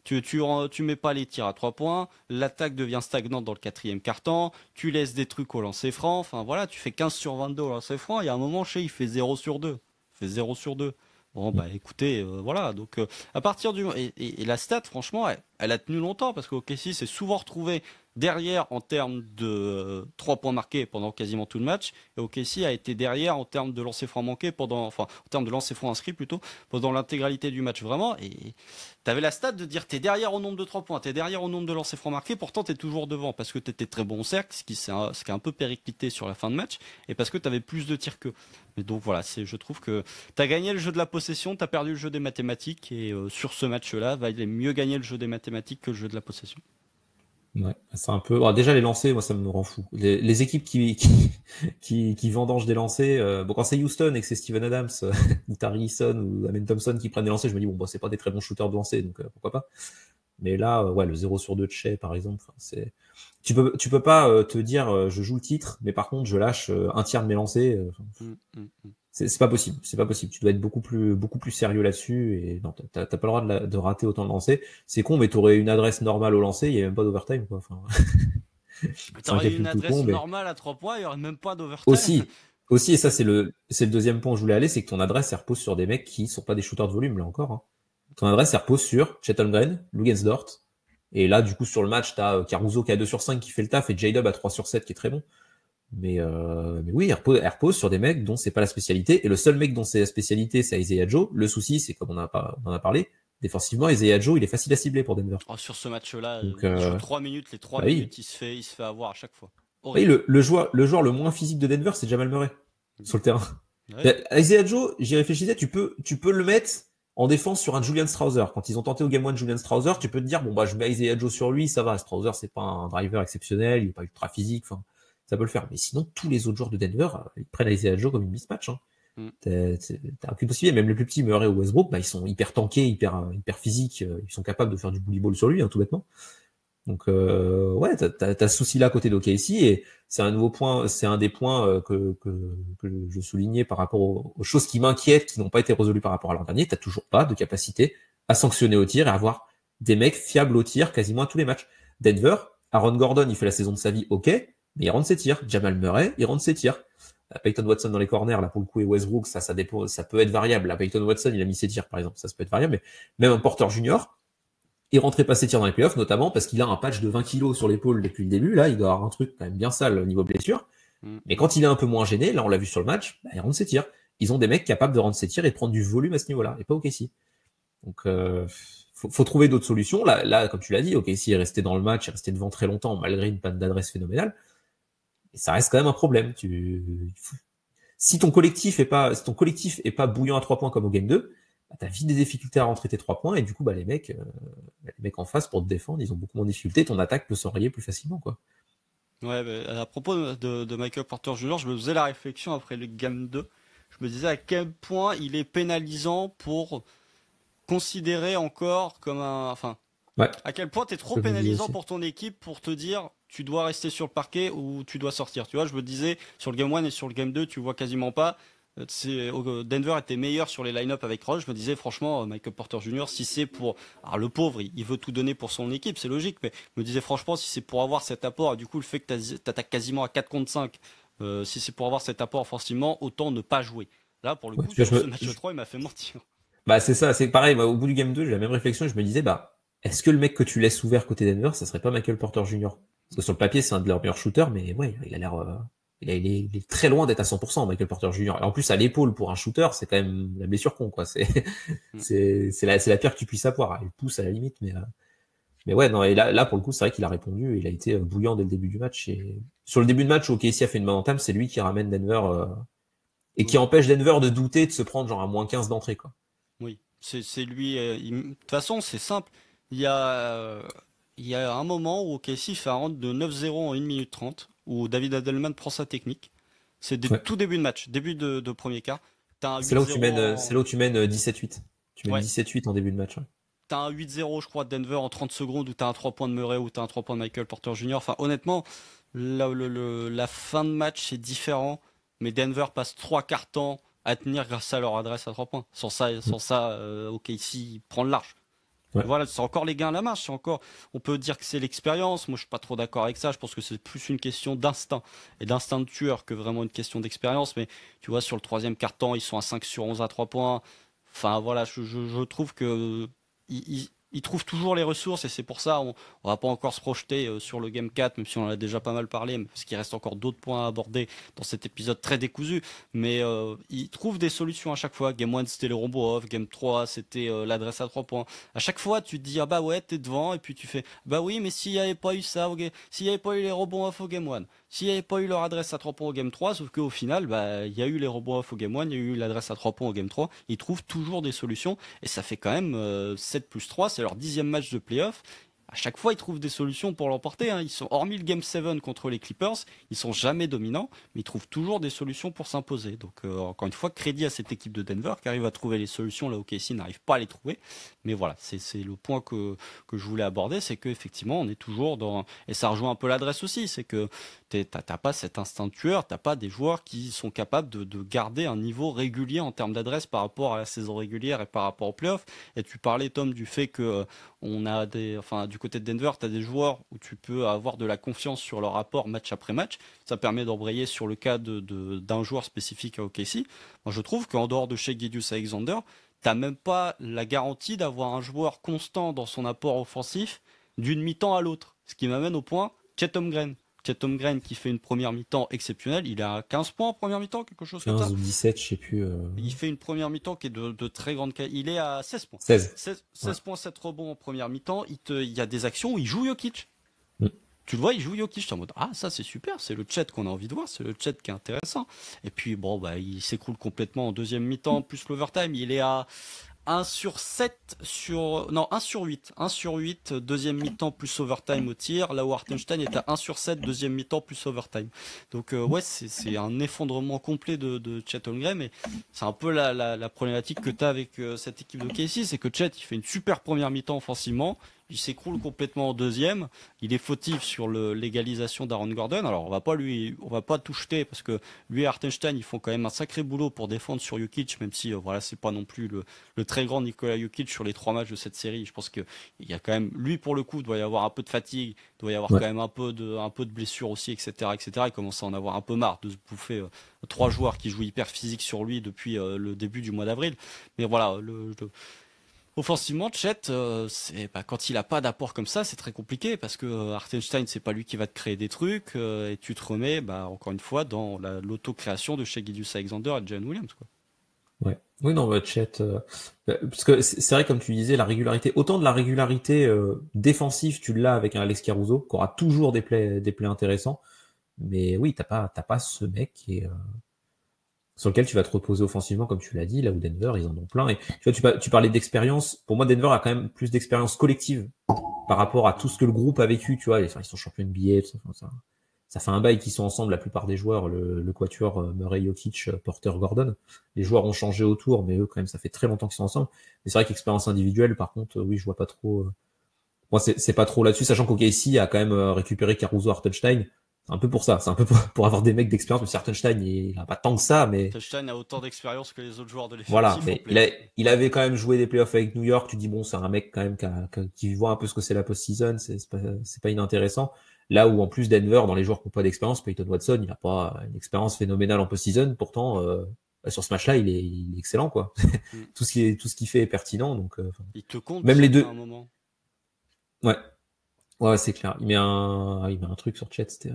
A: tu mets pas les tirs à 3 points. L'attaque devient stagnante dans le quatrième quart-temps. Tu laisses des trucs au lancer franc. Enfin voilà, tu fais 15 sur 22 au lancer franc. Il y a un moment, il fait 0 sur 2. Il fait 0 sur 2. Bon bah écoutez, voilà. Donc à partir du et la stat, franchement, elle a tenu longtemps parce que OKC s'est souvent retrouvé derrière en termes de 3 points marqués pendant quasiment tout le match. Et OKC a été derrière en termes de lancers francs manqués enfin en termes de lancers francs inscrits plutôt, pendant l'intégralité du match vraiment. Et t'avais la stat de dire t'es derrière au nombre de 3 points, t'es derrière au nombre de lancers francs marqués, pourtant t'es toujours devant parce que t'étais très bon au cercle, ce qui a un peu périclité sur la fin de match, et parce que t'avais plus de tirs qu'eux. Mais donc voilà, je trouve que t'as gagné le jeu de la possession, t'as perdu le jeu des mathématiques, et sur ce match-là, il valait mieux gagner le jeu des mathématiques que le jeu de la possession.
B: Ouais, c'est un peu. Alors déjà les lancers, moi ça me rend fou. Les équipes qui vendangent des lancers. Bon, quand c'est Houston et que c'est Steven Adams ou Tari Eason ou Amen Thompson qui prennent des lancers, je me dis bon, bah, c'est pas des très bons shooters de lancers, donc pourquoi pas. Mais là, ouais, le 0 sur 2 de Shea par exemple, c'est. Tu peux pas te dire je joue le titre, mais par contre je lâche un tiers de mes lancers.
A: Mm, mm, mm.
B: C'est pas possible, c'est pas possible. Tu dois être beaucoup plus sérieux là-dessus et non, t'as pas le droit de rater autant de lancers. C'est con, mais t'aurais une adresse normale au lancer, il y a même pas d'overtime quoi. Enfin, c'est un
A: T'aurais eu une
B: calcul tout con,
A: adresse
B: mais
A: normale à 3 points, il y aurait même pas d'overtime.
B: aussi, et ça c'est le deuxième point où je voulais aller, c'est que ton adresse elle repose sur des mecs qui sont pas des shooters de volume là encore. Hein. Ton adresse elle repose sur Chet Holmgren, Lugensdort, et là du coup sur le match t'as Caruso qui a 2 sur 5 qui fait le taf et J-Dub à 3 sur 7 qui est très bon. Mais oui, elle repose sur des mecs dont c'est pas la spécialité. Et le seul mec dont c'est la spécialité, c'est Isaiah Joe. Le souci, c'est comme on en a parlé, défensivement, Isaiah Joe, il est facile à cibler pour Denver.
A: Oh, sur ce match-là,
B: Donc,
A: il joue 3 minutes, les 3
B: bah oui.
A: minutes, il se fait avoir à chaque fois.
B: Oui,
A: Horrible.
B: le joueur le moins physique de Denver, c'est Jamal Murray sur le terrain.
A: Ouais.
B: Isaiah Joe, j'y réfléchissais, tu peux le mettre en défense sur un Julian Strouser. Quand ils ont tenté au Game 1 Julian Strouser, tu peux te dire, bon, bah, je mets Isaiah Joe sur lui, ça va. Strouser, c'est pas un driver exceptionnel, il est pas ultra physique, enfin, ça peut le faire. Mais sinon, tous les autres joueurs de Denver, ils prennent Isaiah Joe comme une mismatch, hein.
A: Mm.
B: T'as aucune possibilité. Même les plus petits, Murray ou Westbrook, bah, ils sont hyper tankés, hyper physiques, ils sont capables de faire du bully ball sur lui, hein, tout bêtement. Donc ouais, t'as ce souci-là à côté d'OKC et c'est un nouveau point, c'est un des points que je soulignais par rapport aux choses qui m'inquiètent, qui n'ont pas été résolues par rapport à l'an dernier. T'as toujours pas de capacité à sanctionner au tir et à avoir des mecs fiables au tir quasiment à tous les matchs. Denver, Aaron Gordon, il fait la saison de sa vie, ok, mais il rentre ses tirs. Jamal Murray, il rentre ses tirs. Peyton Watson dans les corners, là pour le coup, et Westbrook, ça dépend, ça peut être variable. Là, Peyton Watson, il a mis ses tirs par exemple, ça peut être variable, mais même un Porter Junior. Il rentrait pas ses tirs dans les playoffs, notamment parce qu'il a un patch de 20 kilos sur l'épaule depuis le début. Là, il doit avoir un truc quand même bien sale au niveau blessure.
A: Mm.
B: Mais quand il est un peu moins gêné, là, on l'a vu sur le match, bah, il rentre ses tirs. Ils ont des mecs capables de rendre ses tirs et de prendre du volume à ce niveau-là, et pas OKC. Donc, faut trouver d'autres solutions. Là, comme tu l'as dit, OKC est resté dans le match, est resté devant très longtemps, malgré une panne d'adresse phénoménale. Et ça reste quand même un problème. Si ton collectif est pas bouillant à 3 points comme au game 2, bah, t'as vite des difficultés à rentrer tes 3 points, et du coup, bah, les mecs en face pour te défendre, ils ont beaucoup moins de difficultés, ton attaque peut s'enrayer plus facilement, quoi.
A: Ouais, à propos de Michael Porter Jr., je me faisais la réflexion après le Game 2. Je me disais à quel point il est pénalisant pour considérer encore comme un... Enfin,
B: Ouais.
A: à quel point t'es trop
B: Je me disais
A: pénalisant
B: aussi.
A: pour ton équipe pour te dire tu dois rester sur le parquet ou tu dois sortir. Tu vois, je me disais sur le Game 1 et sur le Game 2, tu vois quasiment pas. Denver était meilleur sur les line-up avec Rush. Je me disais franchement, Michael Porter Jr., si c'est pour... Alors le pauvre, il veut tout donner pour son équipe, c'est logique, mais je me disais franchement, si c'est pour avoir cet apport, et du coup le fait que t'attaques quasiment à 4 contre 5, si c'est pour avoir cet apport offensivement, autant ne pas jouer. Là, pour le
B: Ouais,
A: coup,
B: tu vois,
A: sur ce match 3, il m'a fait mentir.
B: Bah, c'est ça, c'est pareil. Bah, au bout du game 2, j'ai la même réflexion. Je me disais, bah, est-ce que le mec que tu laisses ouvert côté Denver, ça serait pas Michael Porter Jr. Parce que sur le papier, c'est un de leurs meilleurs shooters, mais ouais, il a l'air, il est très loin d'être à 100%, Michael Porter Jr. Et en plus, à l'épaule pour un shooter, c'est quand même la blessure con, quoi. C'est,
A: Mm.
B: c'est la pire que tu puisses avoir. Il pousse à la limite, mais ouais, non, et là, pour le coup, c'est vrai qu'il a répondu, il a été bouillant dès le début du match. Et sur le début de match, où OKC a fait une bonne entame, c'est lui qui ramène Denver, et qui
A: Oui.
B: empêche Denver de douter, de se prendre genre à moins 15 d'entrée, quoi.
A: Oui, c'est lui. De toute façon, c'est simple. Il y a, euh, il y a un moment où OKC fait un round de 9-0 en 1 minute 30, où David Adelman prend sa technique. C'est
B: Ouais.
A: tout début de match, début de premier quart. T'as un
B: C'est là où tu
A: 8-0
B: mènes, c'est là où tu mènes 17-8. Tu mènes
A: Ouais,
B: 17-8 en début de match. Ouais.
A: t'as un 8-0, je crois, de Denver en 30 secondes, ou t'as un 3 points de Murray, ou t'as un 3 points de Michael Porter Jr. Enfin, honnêtement, la fin de match, c'est différent. Mais Denver passe 3 quarts temps à tenir grâce à leur adresse à 3 points. Sans ça, OKC prend le large.
B: Ouais.
A: Voilà, c'est encore les gains à la marche. On peut dire que c'est l'expérience. Moi, je suis pas trop d'accord avec ça. Je pense que c'est plus une question d'instinct et d'instinct de tueur que vraiment une question d'expérience. Mais tu vois, sur le troisième quart-temps, ils sont à 5 sur 11 à 3 points. Enfin, voilà, je trouve que ils trouvent toujours les ressources et c'est pour ça on va pas encore se projeter sur le Game 4, même si on en a déjà pas mal parlé, parce qu'il reste encore d'autres points à aborder dans cet épisode très décousu. Mais ils trouvent des solutions à chaque fois. Game 1, c'était le robot off. Game 3, c'était l'adresse à 3 points. À chaque fois, tu te dis, ah bah ouais, t'es devant, et puis tu fais, bah oui, mais s'il n'y avait pas eu ça, s'il n'y avait pas eu les robots off au Game 1, s'il n'y avait pas eu leur adresse à 3 points au Game 3, sauf qu'au final, bah, il y a eu les robots off au Game 1, il y a eu l'adresse à 3 points au Game 3, ils trouvent toujours des solutions, et ça fait quand même 7 plus 3, c'est leur 10e match de playoff. À chaque fois, ils trouvent des solutions pour l'emporter. Hein. Ils sont, hormis le Game 7 contre les Clippers, ils sont jamais dominants, mais ils trouvent toujours des solutions pour s'imposer. Donc, encore une fois, crédit à cette équipe de Denver qui arrive à trouver les solutions là où Casey n'arrive pas à les trouver. Mais voilà, c'est le point que je voulais aborder, c'est qu'effectivement, on est toujours dans... Et ça rejoint un peu l'adresse aussi, c'est que t'as pas cet instinct de tueur, t'as pas des joueurs qui sont capables de garder un niveau régulier en termes d'adresse par rapport à la saison régulière et par rapport aux playoffs. Et tu parlais, Tom, du fait que enfin, du côté de Denver, tu as des joueurs où tu peux avoir de la confiance sur leur rapport match après match. Ça permet d'embrayer sur le cas d'un joueur spécifique à OKC. Moi, je trouve qu'en dehors de Shai Gilgeous-Alexander, t'as même pas la garantie d'avoir un joueur constant dans son apport offensif d'une mi-temps à l'autre. Ce qui m'amène au point Chet Holmgren. Chet Holmgren qui fait une première mi-temps exceptionnelle. Il a 15 points en première mi-temps, quelque chose comme ça.
B: 15 ou 17, je sais plus.
A: Il fait une première mi-temps qui est de très grande qualité. Il est à 16 points.
B: 16.
A: 16 points, 7 rebonds en première mi-temps. Il y a des actions où il joue Jokic.
B: Mm.
A: Tu le vois, il joue Jokic. En mode, ah, ça c'est super, c'est le Chet qu'on a envie de voir, c'est le Chet qui est intéressant. Et puis, bon, bah, il s'écroule complètement en deuxième mi-temps, plus l'overtime. Il est à 1 sur 7 sur... Non, 1 sur 8. 1 sur 8, deuxième mi-temps plus overtime au tir. Là où Hartenstein est à 1 sur 7, deuxième mi-temps plus overtime. Donc ouais, c'est un effondrement complet de Chet Holmgren. Mais c'est un peu la problématique que tu as avec cette équipe de KC. C'est que Chet, il fait une super première mi-temps offensivement. Il s'écroule complètement en deuxième. Il est fautif sur l'égalisation d'Aaron Gordon. Alors on va pas tout jeter parce que lui et Hartenstein, ils font quand même un sacré boulot pour défendre sur Jokic, même si voilà, c'est pas non plus le très grand Nikola Jokic sur les 3 matchs de cette série. Je pense que il y a quand même, lui pour le coup, il doit y avoir un peu de fatigue, il doit y avoir
B: Ouais.
A: quand même un peu de blessure aussi, etc., etc. Il commence à en avoir un peu marre de se bouffer 3 joueurs qui jouent hyper physique sur lui depuis le début du mois d'avril. Mais voilà, offensivement, Chet, quand il a pas d'apport comme ça, c'est très compliqué parce que Hartenstein, c'est pas lui qui va te créer des trucs et tu te remets, encore une fois, dans l'auto-création de Shai Gilgeous-Alexander et de Jalen Williams, quoi.
B: Ouais. Oui, non, Chet, parce que c'est vrai, comme tu disais, la régularité, autant de la régularité défensive, tu l'as avec un Alex Caruso, qui aura toujours des plays intéressants, mais oui, t'as pas ce mec sur lequel tu vas te reposer offensivement, comme tu l'as dit, là où Denver, ils en ont plein. Et tu vois, tu parlais d'expérience. Pour moi, Denver a quand même plus d'expérience collective par rapport à tout ce que le groupe a vécu, tu vois. Ils sont champions de NBA, ça fait un bail qu'ils sont ensemble, la plupart des joueurs, le quatuor Murray, Jokic, Porter, Gordon. Les joueurs ont changé autour, mais eux, quand même, ça fait très longtemps qu'ils sont ensemble. Mais c'est vrai qu'expérience individuelle, par contre, oui, je vois pas trop. Moi, c'est pas trop là-dessus, sachant qu'OKC a quand même récupéré Caruso, Hartenstein. C'est un peu pour ça, c'est un peu pour avoir des mecs d'expérience. Mais Hartenstein, il a pas tant que ça, mais
A: Hartenstein a autant d'expérience que les autres joueurs de
B: voilà.
A: l'effectif.
B: Mais il avait quand même joué des playoffs avec New York. Tu dis bon, c'est un mec quand même qui voit un peu ce que c'est la post-season. C'est pas inintéressant. Là où en plus Denver, dans les joueurs qui n'ont pas d'expérience, Peyton Watson, il n'a pas une expérience phénoménale en post-season. Pourtant, sur ce match-là, il est excellent, quoi. Tout ce qu'il fait est pertinent. Donc,
A: il te compte
B: même les deux.
A: À un moment.
B: Ouais. Ouais, c'est clair. Il met un truc sur Chet, c'était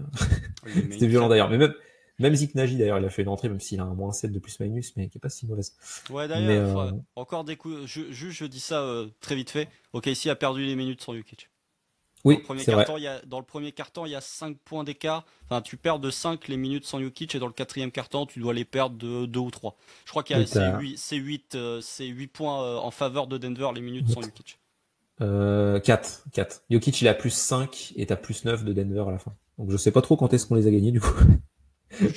B: violent d'ailleurs. Mais même Zik Nagy d'ailleurs, il a fait une entrée, même s'il a un -7 de plus-minus, mais qui est pas si mauvaise.
A: Ouais, d'ailleurs, encore des coups. Je dis ça très vite fait. OKC a perdu les minutes sans Jokic.
B: Oui,
A: c'est vrai. Dans le premier quart-temps, il y a 5 points d'écart. Enfin, tu perds de 5 les minutes sans Jokic, et dans le quatrième quart-temps, tu dois les perdre de 2 ou 3. Je crois qu'il y a c'est 8 points en faveur de Denver, les minutes sans Jokic.
B: 4. Jokic, il a +5 et t'as +9 de Denver à la fin. Donc je sais pas trop quand est-ce qu'on les a gagnés du coup.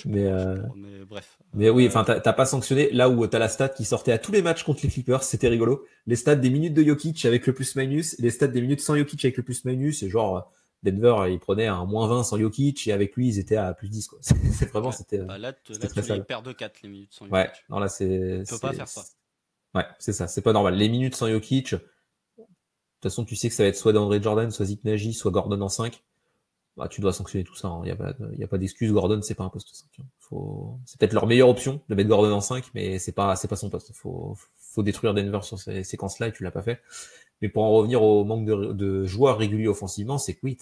B: Mais,
A: Mais bref.
B: mais oui, enfin, t'as pas sanctionné là où t'as la stat qui sortait à tous les matchs contre les Clippers, c'était rigolo. Les stats des minutes de Jokic avec le plus-minus, et les stats des minutes sans Jokic avec le plus-minus, et genre, Denver, ils prenaient un -20 sans Jokic, et avec lui, ils étaient à +10, quoi. C'est vraiment,
A: Ouais. Bah
B: c'était
A: là,
B: très
A: tu les
B: sale.
A: perds de 4 les minutes sans
B: Ouais,
A: Jokic.
B: non, là,
A: Tu peux pas faire ça.
B: ouais, c'est ça, c'est pas normal. Les minutes sans Jokic, de toute façon, tu sais que ça va être soit DeAndre Jordan, soit Zeke Nagy, soit Gordon en 5. Bah, tu dois sanctionner tout ça. Il y a pas d'excuse. Gordon, c'est pas un poste 5. C'est peut-être leur meilleure option de mettre Gordon en 5, mais c'est pas son poste. Faut détruire Denver sur ces séquences-là et tu l'as pas fait. Mais pour en revenir au manque de joueurs réguliers offensivement, c'est que oui,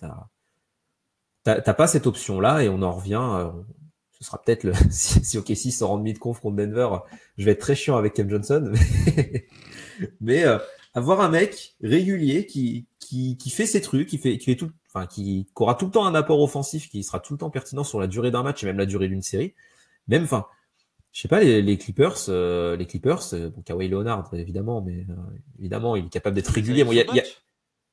B: t'as pas cette option-là et on en revient. Ce sera peut-être si OKC sort en demi de conf contre Denver, je vais être très chiant avec Cam Johnson. Mais avoir un mec régulier qui fait ses trucs, qui fait tout, enfin qui aura tout le temps un apport offensif, qui sera tout le temps pertinent sur la durée d'un match et même la durée d'une série. Même, enfin, je sais pas, les Clippers, bon, Kawhi Leonard évidemment, mais évidemment il est capable d'être
A: Mais
B: régulier.
A: avec
B: Bon,
A: Zubac.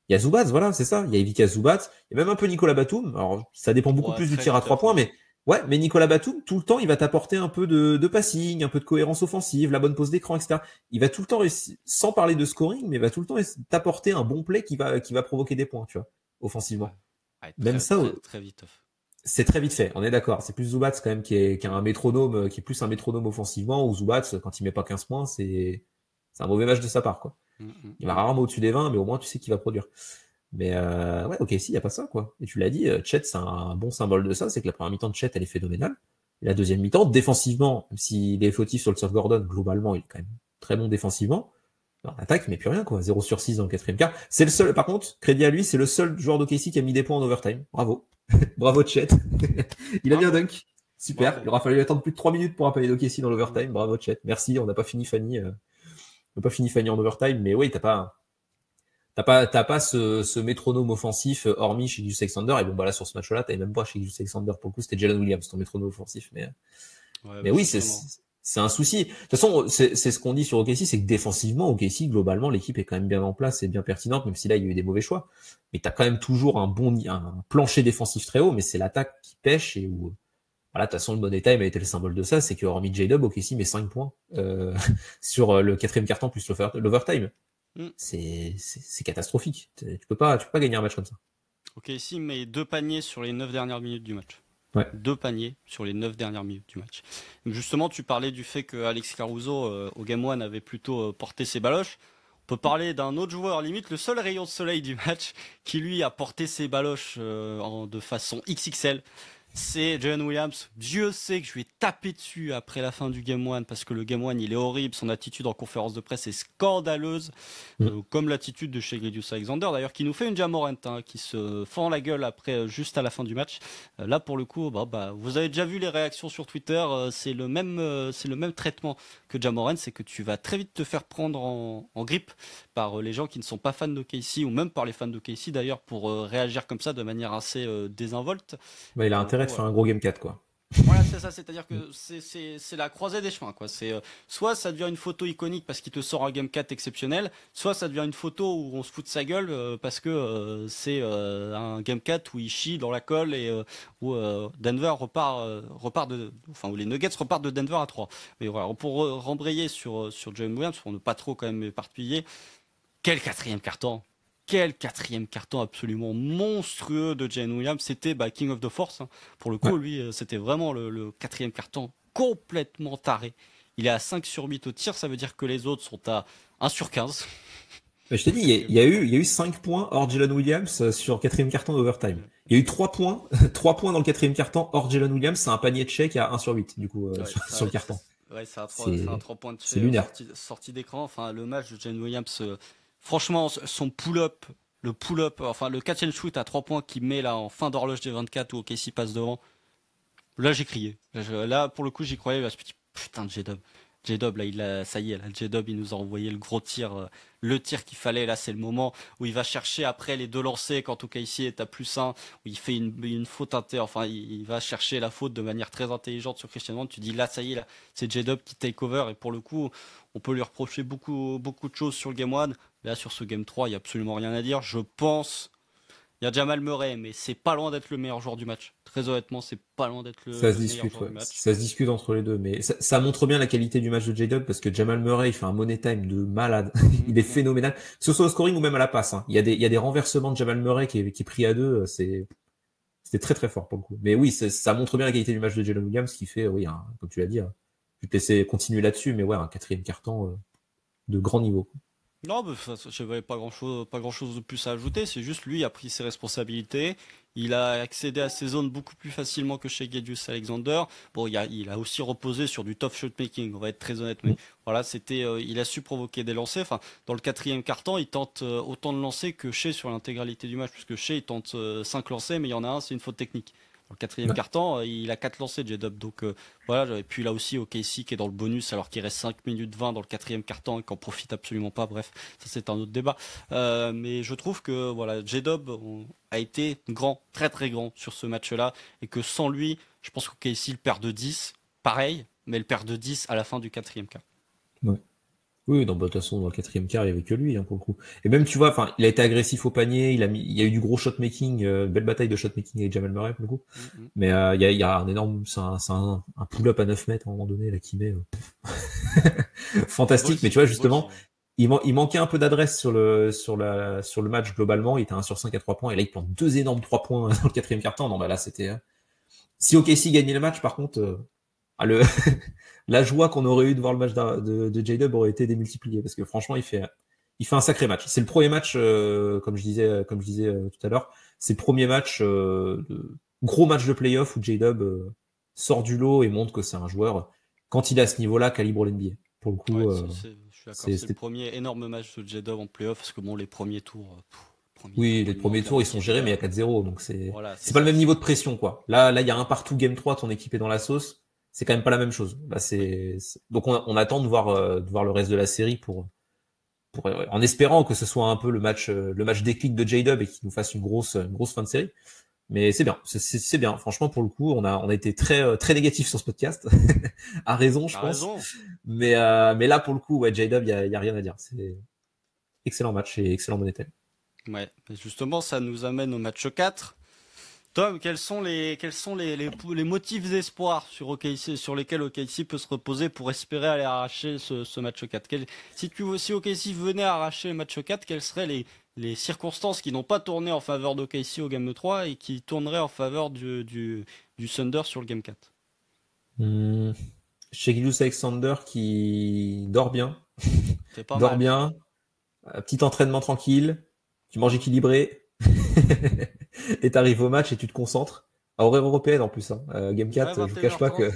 B: il y a Zubats, voilà, c'est ça. Il y a Ivica Zubats, il y a même un peu Nicolas Batum. Alors ça dépend beaucoup
A: Ouais,
B: plus du
A: très
B: tir à
A: vite
B: 3 points,
A: off.
B: mais ouais, mais Nicolas Batum, tout le temps, il va t'apporter un peu de passing, un peu de cohérence offensive, la bonne pose d'écran, etc. Il va tout le temps réussir, sans parler de scoring, mais il va tout le temps t'apporter un bon play qui va provoquer des points, tu vois,
A: Ouais.
B: offensivement.
A: Ouais,
B: Même ça,
A: très vite off.
B: c'est très vite fait, on est d'accord. C'est plus Zubats quand même qui a un métronome, qui est plus un métronome offensivement, ou Zubats, quand il met pas 15 points, c'est un mauvais match de sa part, quoi. Il va rarement au-dessus des 20, mais au moins tu sais qu'il va produire. Mais ouais, ok, si, il n'y a pas ça, quoi. Et tu l'as dit, Chet, c'est un bon symbole de ça, c'est que la première mi-temps de Chet, elle est phénoménale. Et la deuxième mi-temps, défensivement, même s'il est fautif sur le Surf Gordon, globalement, il est quand même très bon défensivement. En attaque, il met plus rien, quoi. 0 sur 6 dans le quatrième quart. C'est le seul, par contre, crédit à lui, c'est le seul joueur d'OKC qui a mis des points en overtime. Bravo. Bravo, Chet. Il a mis un
A: Bravo.
B: dunk. Super.
A: Bravo.
B: Il aura fallu attendre plus de 3 minutes pour appeler d'OKC dans
A: Mm.
B: l'overtime. Bravo, Chet. Merci, on n'a pas fini Fanny, en overtime, mais oui, t'as pas ce métronome offensif, hormis chez Gilgeous Alexander. Et bon, bah là, sur ce match-là, t'avais même pas chez Gilgeous Alexander. Pour le coup, c'était Jalen Williams, ton métronome offensif.
A: Ouais,
B: Mais
A: bah
B: oui,
A: justement.
B: c'est un souci. De toute façon, c'est ce qu'on dit sur OKC, c'est que défensivement, OKC, globalement, l'équipe est quand même bien en place et bien pertinente, même si là, il y a eu des mauvais choix. Mais t'as quand même toujours un plancher défensif très haut, mais c'est l'attaque qui pêche et où, voilà, de toute façon, le Money Time a été le symbole de ça, c'est que hormis J-Dub, OKC met 5 points, sur le quatrième quart-temps plus l'overtime.
A: Mm.
B: C'est catastrophique. Tu peux pas gagner un match comme ça.
A: Ok, ici, mais 2 paniers sur les 9 dernières minutes du match.
B: Ouais.
A: 2 paniers sur les 9 dernières minutes du match. Donc justement, tu parlais du fait que Alex Caruso, au Game 1, avait plutôt porté ses baloches. On peut parler d'un autre joueur, limite le seul rayon de soleil du match, qui lui a porté ses baloches de façon XXL. C'est Jalen Williams. Dieu sait que je lui ai tapé dessus après la fin du Game 1 parce que le Game 1 il est horrible. Son attitude en conférence de presse est scandaleuse. Comme l'attitude de chez Gilgeous Alexander d'ailleurs, qui nous fait une Jamorant, hein, qui se fend la gueule après juste à la fin du match. Là pour le coup, vous avez déjà vu les réactions sur Twitter. C'est le même traitement que Jamorant, c'est que tu vas très vite te faire prendre en grippe par les gens qui ne sont pas fans de Casey ou même par les fans de Casey d'ailleurs pour réagir comme ça de manière assez désinvolte.
B: Bah, il a
A: Pour le
B: intérêt
A: coup,
B: de faire un gros game 4, quoi.
A: voilà, c'est ça, c'est-à-dire que c'est la croisée des chemins, quoi. C'est soit ça devient une photo iconique parce qu'il te sort un Game 4 exceptionnel, soit ça devient une photo où on se fout de sa gueule parce que c'est un Game 4 où il chie dans la colle et où Denver où les Nuggets repartent de Denver à 3. Mais voilà, pour rembrayer sur Jalen Williams, pour ne pas trop quand même éparpiller, quel quatrième carton! Quel quatrième carton absolument monstrueux de Jalen Williams. C'était King of the Force, hein. Pour le
B: Ouais.
A: coup, lui, c'était vraiment le quatrième carton complètement taré. Il est à 5 sur 8 au tir, ça veut dire que les autres sont à 1 sur 15.
B: Mais je t'ai dit, il y a eu 5 points hors Jalen Williams sur quatrième carton d'overtime. Il y a eu 3 points, 3 points dans le quatrième carton hors Jalen Williams, c'est un panier de chèque à 1 sur 8, du coup,
A: Ouais,
B: sur le carton.
A: ouais, c'est un
B: C'est
A: 3 points de
B: c'est
A: chez
B: lunaire.
A: sortie d'écran. Enfin, le match de Jalen Williams, franchement, son pull-up, enfin le catch and shoot à 3 points qu'il met là en fin d'horloge des 24 où OKC passe devant. Là, j'ai crié. Là, pour le coup, j'y croyais. Là, je me dis, putain de J-Dub. J-Dub, là, ça y est, là, J-Dub, il nous a envoyé le gros tir, le tir qu'il fallait. Là, c'est le moment où il va chercher après les deux lancers quand OKC est à +1, où il fait une faute enfin, il va chercher la faute de manière très intelligente sur Christian Wood. Tu dis, là, ça y est, là, c'est J-Dub qui take over. Et pour le coup, on peut lui reprocher beaucoup, beaucoup de choses sur le Game 1. Là, sur ce Game 3, il n'y a absolument rien à dire. Je pense Il y a Jamal Murray, mais c'est pas loin d'être le meilleur joueur du match. Très honnêtement, c'est pas loin d'être
B: Ça se
A: le meilleur
B: discute,
A: joueur
B: ouais.
A: du match.
B: Ça se discute entre les deux, mais ça montre bien la qualité du match de J-Dub parce que Jamal Murray, il fait un money time de malade. Il est phénoménal. Que ce soit au scoring ou même à la passe, hein. Il y a des renversements de Jamal Murray qui est pris à deux, c'était très très fort pour le coup. Mais oui, ça montre bien la qualité du match de Jalen Williams qui fait, oui, comme tu l'as dit, je vais te laisser continuer là-dessus, mais ouais, un quatrième carton de grand niveau.
A: Non, mais je n'avais pas grand chose de plus à ajouter. C'est juste lui a pris ses responsabilités. Il a accédé à ses zones beaucoup plus facilement que chez Gedius Alexander. Bon, il a aussi reposé sur du tough shot making. On va être très honnête, mais voilà, il a su provoquer des lancers. Enfin, dans le quatrième quart-temps, il tente autant de lancers que Shea sur l'intégralité du match, puisque Shea il tente 5 lancers, mais il y en a un, c'est une faute technique. Dans le quatrième
B: Ouais.
A: quart-temps, il a 4 lancers de J-Dub. Donc voilà, et puis là aussi OKC qui est dans le bonus alors qu'il reste 5 minutes 20 dans le quatrième quart-temps et qu'en profite absolument pas. Bref, ça c'est un autre débat. Mais je trouve que voilà, J-Dub a été grand, très très grand sur ce match-là et que sans lui, je pense qu'OKC le perd de 10, pareil, mais le perd de 10 à la fin du quatrième quart.
B: Ouais. Oui, bah, de toute façon, dans le quatrième quart, il n'y avait que lui, hein, pour le coup. Et même, tu vois, enfin, il a été agressif au panier, il y a eu du gros shot making, belle bataille de shot making avec Jamal Murray, pour le coup.
A: Mm-hmm.
B: Mais il y a un énorme, c'est un pull-up à 9 mètres à un moment donné, là, qui met fantastique. Mais tu vois, justement, il manquait un peu d'adresse sur le match globalement. Il était 1 sur 5 à 3 points. Et là, il plante 2 énormes 3 points dans le quatrième quart-temps. Non, bah là, c'était, si OKC gagnait le match, par contre, la joie qu'on aurait eu de voir le match de J-Dub aurait été démultipliée parce que franchement, il fait un sacré match. C'est le premier match, comme je disais tout à l'heure, c'est le premier match, gros match de playoff où J-Dub sort du lot et montre que c'est un joueur, quand il est à ce niveau-là, calibre l'NBA. Pour le coup,
A: Ouais, je suis d'accord. C'est le premier énorme match de J-Dub en playoff parce que bon, les premiers tours.
B: Oui, les premiers tours, ils sont gérés, mais il y a 4-0, donc
A: voilà,
B: c'est pas le même niveau de pression, quoi. Là, il y a un partout game 3, ton équipe est dans la sauce. C'est quand même pas la même chose. Là, donc on attend de voir le reste de la série en espérant que ce soit un peu le match déclic de J-Dub et qu'il nous fasse une grosse fin de série. Mais c'est bien, c'est bien. Franchement, pour le coup, on a été très très négatif sur ce podcast, à raison, je pense.
A: Raison.
B: Mais là, pour le coup, ouais, J-Dub, il y a rien à dire. C'est excellent match et excellent money time.
A: Ouais, mais justement, ça nous amène au match 4. Tom, quels sont les motifs d'espoir sur lesquels OKC peut se reposer pour espérer aller arracher ce match 4? Si OKC venait à arracher le match 4, quelles seraient les circonstances qui n'ont pas tourné en faveur d'OKC au game 3 et qui tourneraient en faveur du Thunder sur le game 4?
B: Chez Gilgeous Alexander qui dort bien.
A: C'est pas
B: Dort
A: mal.
B: bien. Petit entraînement tranquille. Tu manges équilibré. Et t'arrives au match et tu te concentres. À horaire européenne en plus. Hein. Game 4,
A: Ouais,
B: je vous cache pas que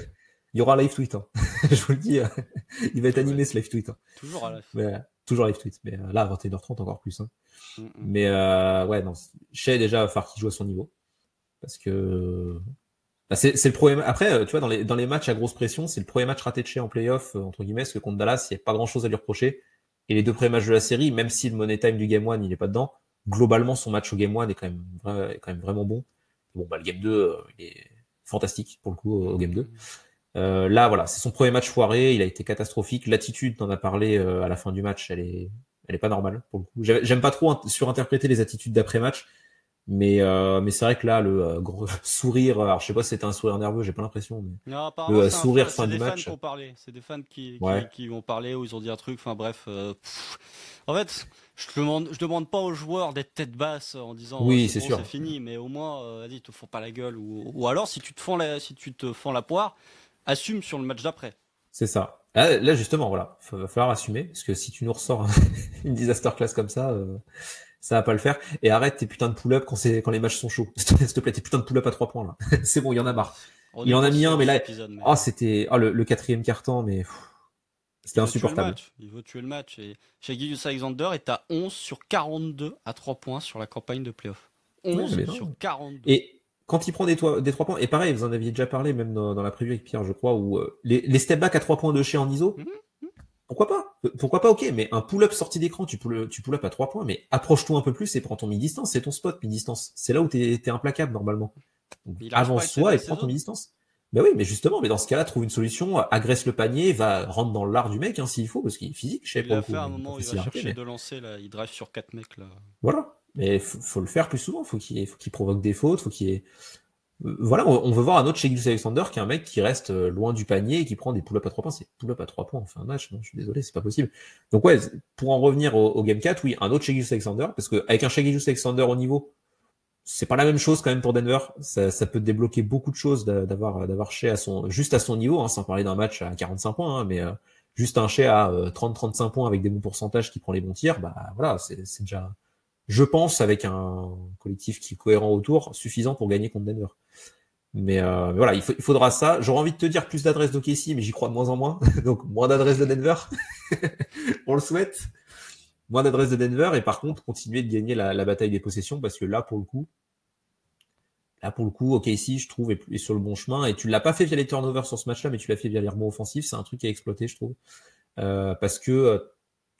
B: il y aura live tweet. Hein. Je vous le dis, il va être animé ce live tweet. Hein.
A: Toujours à live.
B: Mais, toujours live tweet. Mais là, à 21h30 encore plus. Hein. Mais ouais, non. Shea déjà va falloir qu'il joue à son niveau. Parce que bah, c'est le premier. Après, tu vois, dans les matchs à grosse pression, c'est le premier match raté de Shea en playoff, entre guillemets, parce que contre Dallas, il n'y a pas grand chose à lui reprocher. Et les deux premiers matchs de la série, même si le money time du game 1, il est pas dedans, globalement, son match au game 1 est quand même vraiment bon. Bon, bah, le game 2, il est fantastique, pour le coup, au game 2. Là, voilà, c'est son premier match foiré, il a été catastrophique. L'attitude, t'en as parlé à la fin du match, elle est pas normale, pour le coup. J'aime pas trop surinterpréter les attitudes d'après-match, mais c'est vrai que là, le gros sourire, alors je sais pas si c'était un sourire nerveux, j'ai pas l'impression, mais
A: non, apparemment,
B: le sourire fin du
A: des
B: match.
A: fans qui ont parlé. C'est des fans qui ont parlé ou ils ont dit un truc. Enfin bref. En fait, je demande pas aux joueurs d'être tête basse en disant
B: oui,
A: c'est
B: bon, sûr.
A: C'est fini, mais au moins, vas-y, te fends pas la gueule ou alors si tu te fends la poire, assume sur le match d'après.
B: C'est ça. Là justement, voilà, va falloir assumer parce que si tu nous ressors une disaster class comme ça va pas le faire. Et arrête tes putains de pull-up quand les matchs sont chauds. S'il te plaît, tes putains de pull-up à 3 points là. C'est bon, il y en a marre. Il en a mis un, mais là, c'était le quatrième quart-temps, mais c'était insupportable.
A: Il veut tuer le match. Et chez Gilgeous Alexander est à 11 sur 42 à 3 points sur la campagne de playoff. 11 sur 42.
B: Et quand il prend des 3 points, et pareil, vous en aviez déjà parlé même dans la preview avec Pierre, je crois, où les step back à 3 points de chez en ISO, pourquoi pas, ok, mais un pull-up sortie d'écran, tu pull-up à 3 points, mais approche-toi un peu plus et prends ton mi-distance, c'est ton spot mi-distance. C'est là où t'es implacable normalement. Avance-toi et prends ton mi-distance. Ben oui, mais justement, mais dans ce cas-là, trouve une solution, agresse le panier, rentre dans l'art du mec, hein, s'il faut, parce qu'il est physique, je sais pas.
A: Il a fait un moment où il va chercher de lancer, là, il drive sur 4 mecs, là.
B: Voilà. Mais faut le faire plus souvent, faut qu'il provoque des fautes, faut qu'il y ait... Voilà, on veut voir un autre chez Gilgeous-Alexander qui est un mec qui reste loin du panier et qui prend des pull-ups à 3 points. C'est pull-up à 3 points en fin de match, non, je suis désolé, c'est pas possible. Donc ouais, pour en revenir au Game 4, oui, un autre chez Gilgeous-Alexander, parce qu'avec un chez Gilgeous-Alexander au niveau, c'est pas la même chose quand même pour Denver. Ça peut débloquer beaucoup de choses d'avoir Shea juste à son niveau, hein, sans parler d'un match à 45 points, hein, mais juste un Shea à 30-35 points avec des bons pourcentages qui prend les bons tirs, bah voilà, c'est déjà, je pense, avec un collectif qui est cohérent autour, suffisant pour gagner contre Denver. Mais voilà, il faudra ça. J'aurais envie de te dire plus d'adresses d'OKC, mais j'y crois de moins en moins. Donc moins d'adresses de Denver. On le souhaite. Moins d'adresses de Denver et par contre continuer de gagner la bataille des possessions parce que là pour le coup, OKC je trouve est sur le bon chemin et tu l'as pas fait via les turnovers sur ce match-là, mais tu l'as fait via les rebonds offensifs. C'est un truc à exploiter, je trouve, parce que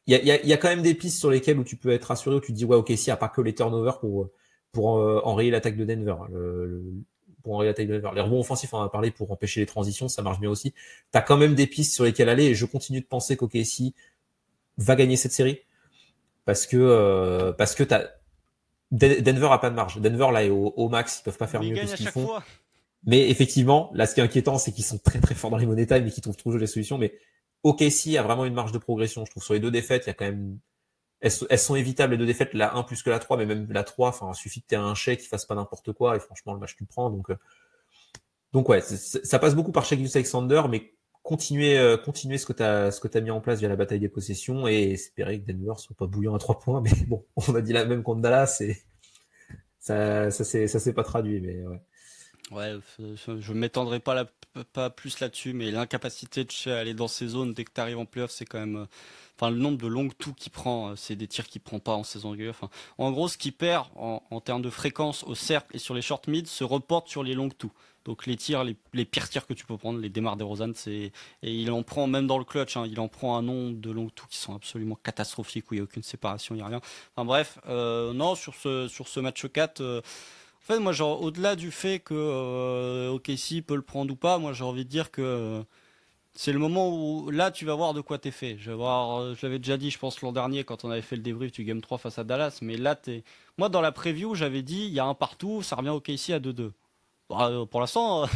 B: il y a quand même des pistes sur lesquelles où tu peux être rassuré, où tu te dis ouais, OKC a pas que les turnovers pour enrayer l'attaque de Denver. Pour enrayer l'attaque de Denver. Les rebonds offensifs, on en a parlé, pour empêcher les transitions, ça marche bien aussi. T'as quand même des pistes sur lesquelles aller et je continue de penser qu'OKC va gagner cette série parce que Denver a pas de marge. Denver là est au max, ils peuvent pas faire
A: Mais ils
B: mieux que
A: gagnent
B: ce
A: à
B: qu'ils
A: chaque
B: font.
A: fois.
B: Mais effectivement, là ce qui est inquiétant, c'est qu'ils sont très très forts dans les money time et qu'ils trouvent toujours les solutions. Mais OKC a vraiment une marge de progression. Je trouve sur les 2 défaites, il y a quand même elles sont évitables les 2 défaites, la 1 plus que la 3, mais même la 3, enfin, il suffit que tu aies un chèque qui fasse pas n'importe quoi, et franchement, le match, tu le prends. Donc ouais, ça passe beaucoup par Shai Gilgeous-Alexander, mais continuer ce que t'as mis en place via la bataille des possessions et espérer que Denver soit pas bouillant à 3 points. Mais bon, on a dit la même contre Dallas et ça s'est pas traduit, mais ouais.
A: Ouais, je m'étendrai pas plus là-dessus, mais l'incapacité de Shea à aller dans ces zones dès que tu arrives en playoff, c'est quand même. Enfin, le nombre de longues touches qu'il prend, c'est des tirs qu'il prend pas en saison régulière. Enfin, en gros, ce qu'il perd en termes de fréquence au cercle et sur les short mid se reporte sur les longues touches. Donc les tirs, les pires tirs que tu peux prendre, les démarres des Rosanne, et il en prend même dans le clutch, hein, il en prend un nombre de longues touches qui sont absolument catastrophiques où il n'y a aucune séparation, il n'y a rien. Enfin bref, non, sur ce match 4. En fait, moi, genre, au-delà du fait que OKC peut le prendre ou pas, moi, j'ai envie de dire que c'est le moment où là, tu vas voir de quoi t'es fait. Je vais voir, je l'avais déjà dit, je pense, l'an dernier, quand on avait fait le débrief du Game 3 face à Dallas, mais là, moi, dans la preview, j'avais dit, il y a un partout, ça revient OKC à 2-2. Bah, pour l'instant,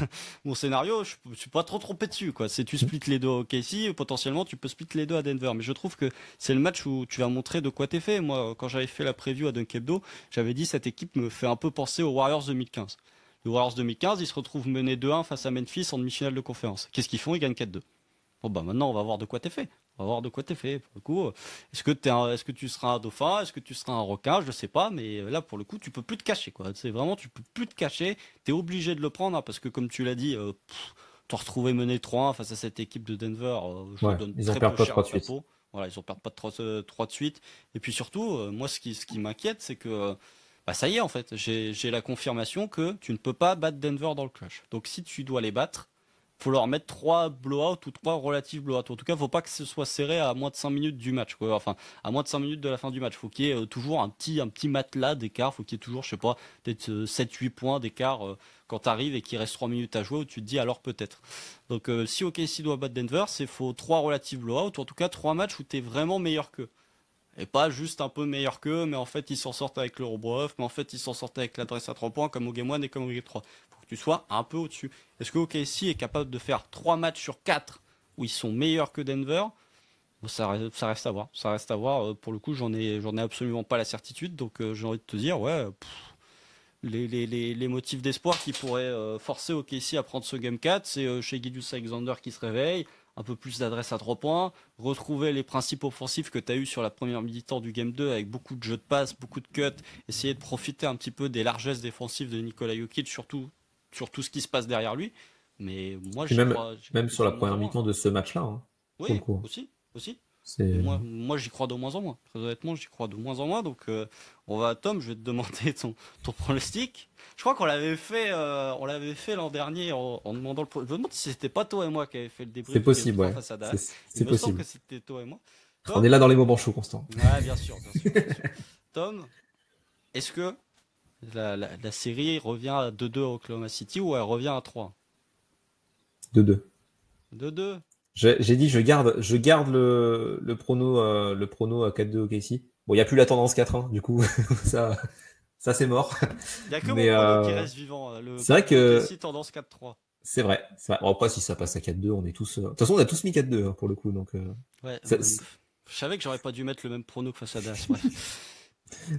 A: mon scénario, je suis pas trop trompé dessus, quoi. C'est tu splits les deux à OKC, potentiellement tu peux split les deux à Denver. Mais je trouve que c'est le match où tu vas montrer de quoi t'es fait. Moi, quand j'avais fait la preview à Dunkebdo, j'avais dit cette équipe me fait un peu penser aux Warriors 2015. Les Warriors 2015, ils se retrouvent menés 2-1 face à Memphis en demi-finale de conférence. Qu'est-ce qu'ils font? Ils gagnent 4-2. Bon bah maintenant on va voir de quoi t'es fait. On va voir de quoi t'es fait. Pour le coup, est-ce que tu seras un dauphin, est-ce que tu seras un requin, je sais pas, mais là pour le coup tu peux plus te cacher quoi. C'est vraiment tu peux plus te cacher. T'es obligé de le prendre hein, parce que comme tu l'as dit, te retrouver mené 3-1 face à cette équipe de Denver, je
B: Ouais,
A: le donne
B: ils en
A: très peu
B: perdent pas
A: cher
B: 3
A: le
B: de suite.
A: chapeau. Voilà, ils en perdent pas de 3 de suite. Et puis surtout, moi ce qui m'inquiète, c'est que bah ça y est en fait, j'ai la confirmation que tu ne peux pas battre Denver dans le clutch. Donc si tu dois les battre faut leur mettre 3 blowouts ou 3 relatifs blowouts. En tout cas, faut pas que ce soit serré à moins de 5 minutes du match, quoi. Enfin, à moins de 5 minutes de la fin du match. Faut qu'il y ait toujours un petit matelas d'écart. Faut qu'il y ait toujours, je sais pas, peut-être 7-8 points d'écart quand t'arrives et qu'il reste 3 minutes à jouer où tu te dis alors peut-être. Donc, si OKC doit battre Denver, c'est faut 3 relatifs blowouts ou en tout cas 3 matchs où t'es vraiment meilleur qu'eux. Et pas juste un peu meilleur qu'eux, mais en fait ils s'en sortent avec le rebroff, mais en fait ils s'en sortent avec l'adresse à 3 points comme au Game 1 et comme au Game 3. Faut que tu sois un peu au-dessus. Est-ce que OKC est capable de faire 3 matchs sur 4 où ils sont meilleurs que Denver? Bon, ça reste à voir. Ça reste à voir. Pour le coup, j'en ai absolument pas la certitude. Donc j'ai envie de te dire, ouais, les motifs d'espoir qui pourraient forcer OKC à prendre ce Game 4, c'est chez Gilgeous Alexander qui se réveille, un peu plus d'adresse à 3 points, retrouver les principes offensifs que tu as eu sur la première mi-temps du Game 2 avec beaucoup de jeux de passe, beaucoup de cuts, essayer de profiter un petit peu des largesses défensives de Nikola Jokic, surtout sur tout ce qui se passe derrière lui. Mais moi,
B: Puis même
A: j'y
B: sur la
A: crois de moins
B: première
A: en moins.
B: mi-temps de ce match-là, hein, pour le
A: Oui,
B: coup.
A: aussi, aussi.
B: C'est
A: Moi j'y crois de moins en moins. Très honnêtement, j'y crois de moins en moins. Donc, Tom, je vais te demander ton pronostic. Je crois on l'avait fait l'an dernier en demandant Je me demande si c'était pas toi et moi qui avait fait le
B: c'est
A: débrief du Game
B: possible,
A: 3
B: ouais.
A: face à
B: C'est
A: Dallas. Il
B: c'est
A: me semble
B: possible.
A: que c'était toi et moi.
B: On est
A: Tom?
B: là dans les moments chauds, Constant.
A: Ouais, bien sûr, bien sûr, bien sûr. Tom, est-ce que la série revient à 2-2 à Oklahoma City ou elle revient à 3?
B: 2-2.
A: 2-2?
B: J'ai dit, je garde le prono à 4-2 OKC. Bon, il n'y a plus la tendance 4-1, du coup, ça, ça c'est mort.
A: Il y a que mon
B: Mais
A: prono qui reste vivant, le
B: c'est vrai que
A: OKC tendance 4-3.
B: c'est vrai. C'est vrai. Bon, après, si ça passe à 4-2, on est tous. De toute façon, on a tous mis 4-2 hein, pour le coup. Donc,
A: Ouais,
B: ça-
A: je savais que j'aurais pas dû mettre le même prono que face à Dallas. Bref.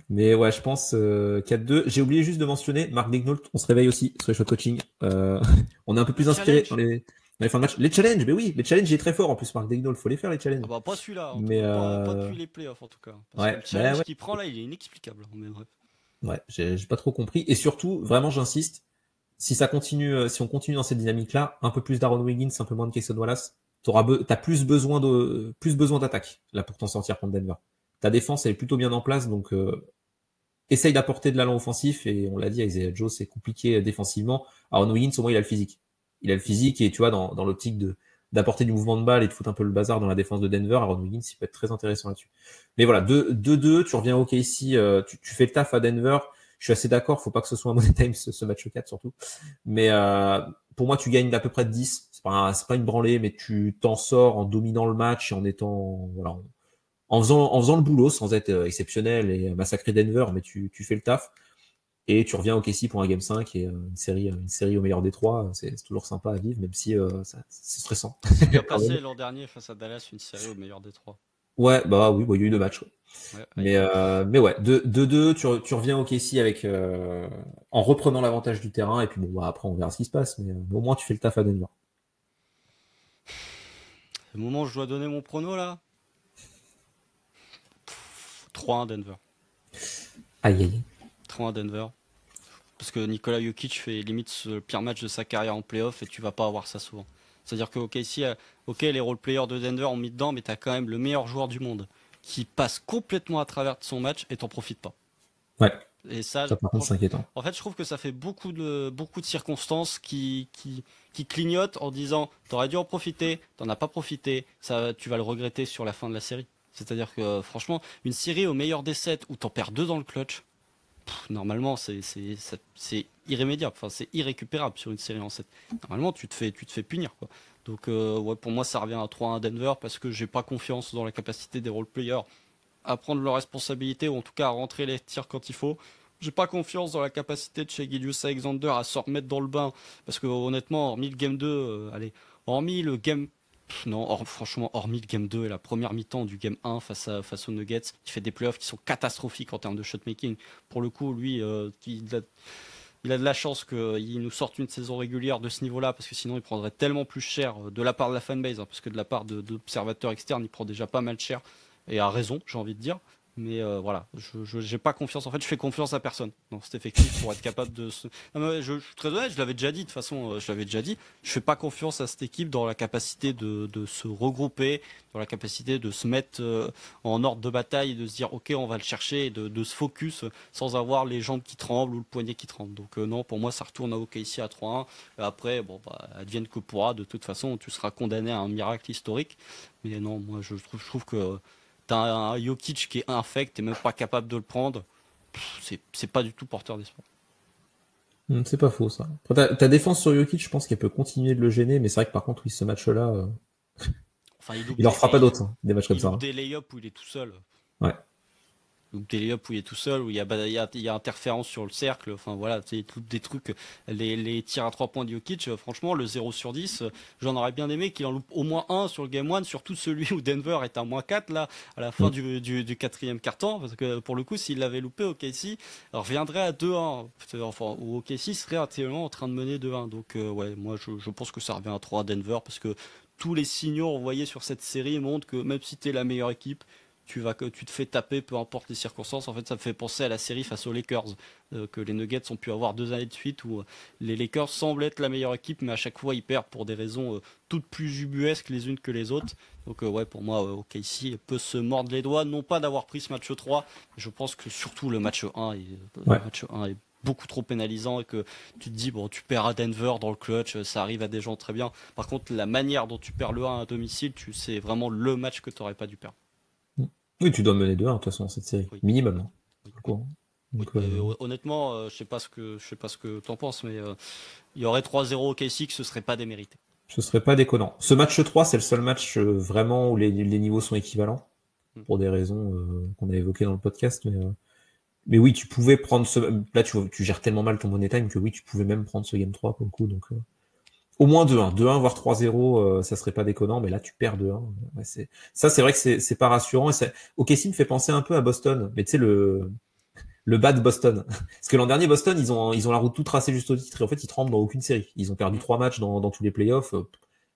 B: mais ouais, je pense 4-2. J'ai oublié juste de mentionner, Mark Daignault, on se réveille aussi sur les shot coaching. On est un peu
A: Le
B: plus inspiré
A: challenge.
B: dans les fins de match. Les challenges, mais oui, les challenges, il est très fort en plus, Mark Daignault. Faut les faire, les
A: Ah
B: challenges.
A: bah pas celui-là, en tout
B: Mais
A: cas, pas depuis les playoffs en tout cas. Parce que
B: ouais,
A: le
B: bah
A: challenge
B: ouais,
A: qu'il prend là, il est inexplicable. Mais bref.
B: ouais, j'ai pas trop compris. Et surtout, vraiment, j'insiste, si ça continue, si on continue dans cette dynamique-là, un peu plus d'Aaron Wiggins, un peu moins de Cason Wallace, t'as plus besoin d'attaque là pour t'en sortir contre Denver. Ta défense elle est plutôt bien en place, donc essaye d'apporter de l'allant offensif et on l'a dit, Isaiah Joe c'est compliqué défensivement. Aaron Wiggins au moins il a le physique, et tu vois dans l'optique de d'apporter du mouvement de balle et de foutre un peu le bazar dans la défense de Denver, Aaron Wiggins il peut être très intéressant là-dessus. Mais voilà, 2-2, tu reviens au OKC, tu fais le taf à Denver. Je suis assez d'accord, faut pas que ce soit un money time ce match 4 surtout. Mais pour moi, tu gagnes d'à peu près de 10. C'est pas une branlée, mais tu t'en sors en dominant le match et en étant voilà, en faisant le boulot sans être exceptionnel et massacrer Denver, mais tu fais le taf et tu reviens au KC pour un game 5 et une série au meilleur des trois. C'est toujours sympa à vivre, même si c'est stressant.
A: C'est bien passé l'an dernier face à Dallas, une série au meilleur des trois.
B: Ouais, bah oui, il y a eu 2 matchs. Ouais.
A: Ouais,
B: Mais ouais, 2-2, tu reviens au KC avec en reprenant l'avantage du terrain et puis bon bah, après on verra ce qui se passe, mais au moins tu fais le taf à Denver.
A: Le moment où je dois donner mon prono là, 3-1 Denver.
B: Aïe aïe.
A: 3-1 Denver. Parce que Nikola Jokic fait limite le pire match de sa carrière en playoff et tu vas pas avoir ça souvent. C'est-à-dire que ok, les role-players de Denver ont mis dedans, mais t'as quand même le meilleur joueur du monde qui passe complètement à travers de son match et t'en profites pas.
B: Ouais,
A: Et ça,
B: ça par contre c'est inquiétant.
A: en fait, je trouve que ça fait beaucoup de circonstances qui clignotent en disant t'aurais dû en profiter, t'en as pas profité, ça, tu vas le regretter sur la fin de la série. C'est-à-dire que franchement, une série au meilleur des 7 où t'en perds 2 dans le clutch, normalement c'est irrémédiable, enfin c'est irrécupérable sur une série en 7. Normalement tu te fais punir quoi. Donc ouais, pour moi ça revient à 3-1 Denver parce que j'ai pas confiance dans la capacité des role-players à prendre leurs responsabilités ou en tout cas à rentrer les tirs quand il faut. J'ai pas confiance dans la capacité de chez Gilius Alexander à se remettre dans le bain parce que honnêtement, hormis le game 2, hormis le game non, franchement, hormis le game 2 et la première mi-temps du game 1 face aux Nuggets, qui fait des playoffs qui sont catastrophiques en termes de shotmaking. Pour le coup, lui, il a de la chance qu'il nous sorte une saison régulière de ce niveau-là, parce que sinon il prendrait tellement plus cher de la part de la fanbase, hein, parce que de la part d'observateurs externes, il prend déjà pas mal cher, et à raison, j'ai envie de dire. Mais voilà, je j'ai pas confiance. En fait, je fais confiance à personne dans cet effectif pour être capable de se. Non, mais je suis très honnête, je l'avais déjà dit. De toute façon, je l'avais déjà dit. Je fais pas confiance à cette équipe dans la capacité de se regrouper, dans la capacité de se mettre en ordre de bataille, et de se dire ok, on va le chercher, et de se focus sans avoir les jambes qui tremblent ou le poignet qui tremble. Donc non, pour moi, ça retourne à OKC à 3-1. Après, bon, bah, advienne que pourra. De toute façon, tu seras condamné à un miracle historique. Mais non, moi, je trouve que t'as un Jokic qui est infect, t'es même pas capable de le prendre. C'est pas du tout porteur d'espoir.
B: C'est pas faux ça. Après, ta défense sur Jokic, je pense qu'elle peut continuer de le gêner, mais c'est vrai que par contre, oui, ce match-là,
A: Enfin,
B: il en fera pas d'autres, hein, des matchs comme
A: il
B: ça.
A: loupe
B: Hein.
A: des lay-ups où il est tout seul.
B: Ouais.
A: Ou des lay-ups où il est tout seul, où il y a interférence sur le cercle. Enfin voilà, c'est des trucs. Les tirs à 3 points de Jokic, franchement, le 0 sur 10, j'en aurais bien aimé qu'il en loupe au moins un sur le game 1, surtout celui où Denver est à moins 4 là, à la fin du quatrième quart-temps. Parce que pour le coup, s'il l'avait loupé, OKC reviendrait à 2-1. Enfin, ou OKC serait actuellement en train de mener 2-1. Donc ouais, moi je pense que ça revient à 3 à Denver parce que tous les signaux envoyés sur cette série montrent que même si t'es la meilleure équipe, tu te fais taper, peu importe les circonstances. En fait, ça me fait penser à la série face aux Lakers, que les Nuggets ont pu avoir 2 années de suite où les Lakers semblent être la meilleure équipe, mais à chaque fois ils perdent pour des raisons toutes plus ubuesques les unes que les autres. Donc ouais, pour moi, OKC peut se mordre les doigts, non pas d'avoir pris ce match 3, je pense que surtout le match 1 est beaucoup trop pénalisant et que tu te dis bon, tu perds à Denver dans le clutch, ça arrive à des gens très bien. Par contre, la manière dont tu perds le 1 à domicile, c'est vraiment le match que tu n'aurais pas dû perdre.
B: Oui, tu dois mener 2-1 de toute façon cette série,
A: Oui.
B: minimum. Hein.
A: Oui.
B: Donc,
A: Honnêtement, je sais pas ce que t'en penses, mais il y aurait 3-0 au KC que ce serait pas démérité.
B: ce serait pas déconnant. Ce match 3, c'est le seul match vraiment où les niveaux sont équivalents. pour des raisons qu'on a évoquées dans le podcast. Mais oui, tu pouvais prendre là, tu gères tellement mal ton money time que oui, tu pouvais même prendre ce game 3 pour le coup. Donc, au moins 2-1. 2-1, voire 3-0, ça serait pas déconnant, mais là, tu perds 2-1. Ouais, c'est vrai que c'est pas rassurant. OKC me fait penser un peu à Boston, mais tu sais, le bad Boston. Parce que l'an dernier, Boston, ils ont la route toute tracée juste au titre, et en fait, ils tremblent dans aucune série. Ils ont perdu 3 matchs dans tous les playoffs.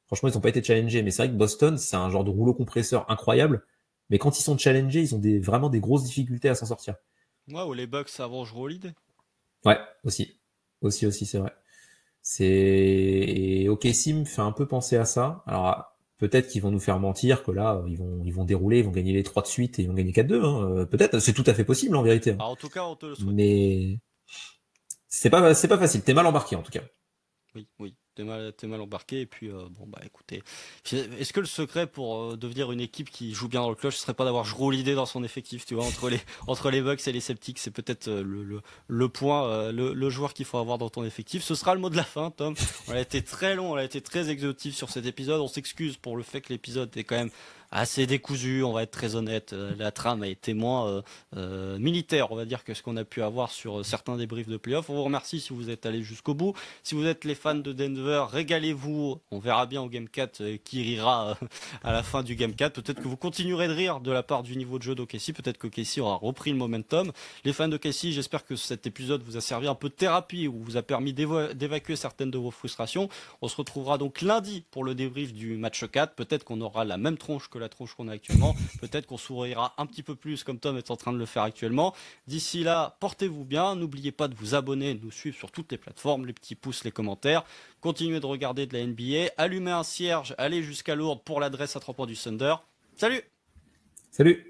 B: Franchement, ils n'ont pas été challengés. Mais c'est vrai que Boston, c'est un genre de rouleau compresseur incroyable. Mais quand ils sont challengés, ils ont vraiment des grosses difficultés à s'en sortir.
A: Ouais, ou les Bucks avant je Holiday.
B: Ouais, aussi. Aussi, c'est vrai. Et OKC me fait un peu penser à ça. Alors, peut-être qu'ils vont nous faire mentir, que là, ils vont dérouler, ils vont gagner les 3 de suite et ils vont gagner 4-2. Hein. Peut-être, c'est tout à fait possible en vérité.
A: Alors, en tout cas, on te le souhaite.
B: Mais c'est pas facile. T'es mal embarqué en tout cas.
A: Oui, t'es mal embarqué. Et puis, bon, bah écoutez, est-ce que le secret pour devenir une équipe qui joue bien dans le clutch, ce serait pas d'avoir Jrue Holiday dans son effectif, tu vois, entre les Bucks et les Celtics, c'est peut-être le point, le joueur qu'il faut avoir dans ton effectif. Ce sera le mot de la fin, Tom. On a été très long, on a été très exhaustif sur cet épisode. On s'excuse pour le fait que l'épisode est quand même assez décousu, on va être très honnête. La trame a été moins militaire, on va dire, que ce qu'on a pu avoir sur certains débriefs de playoffs. On vous remercie si vous êtes allés jusqu'au bout. Si vous êtes les fans de Denver, régalez-vous. On verra bien au Game 4 qui rira à la fin du Game 4. Peut-être que vous continuerez de rire de la part du niveau de jeu d'OKC. Peut-être qu'OKC aura repris le momentum. Les fans d'OKC, j'espère que cet épisode vous a servi un peu de thérapie ou vous a permis d'évacuer certaines de vos frustrations. On se retrouvera donc lundi pour le débrief du match 4. Peut-être qu'on aura la même tronche que la tronche qu'on a actuellement. Peut-être qu'on sourira un petit peu plus comme Tom est en train de le faire actuellement. D'ici là, portez-vous bien. N'oubliez pas de vous abonner, de nous suivre sur toutes les plateformes, les petits pouces, les commentaires. Continuez de regarder de la NBA. Allumez un cierge, allez jusqu'à Lourdes pour l'adresse à 3 points du Thunder. Salut!
B: Salut!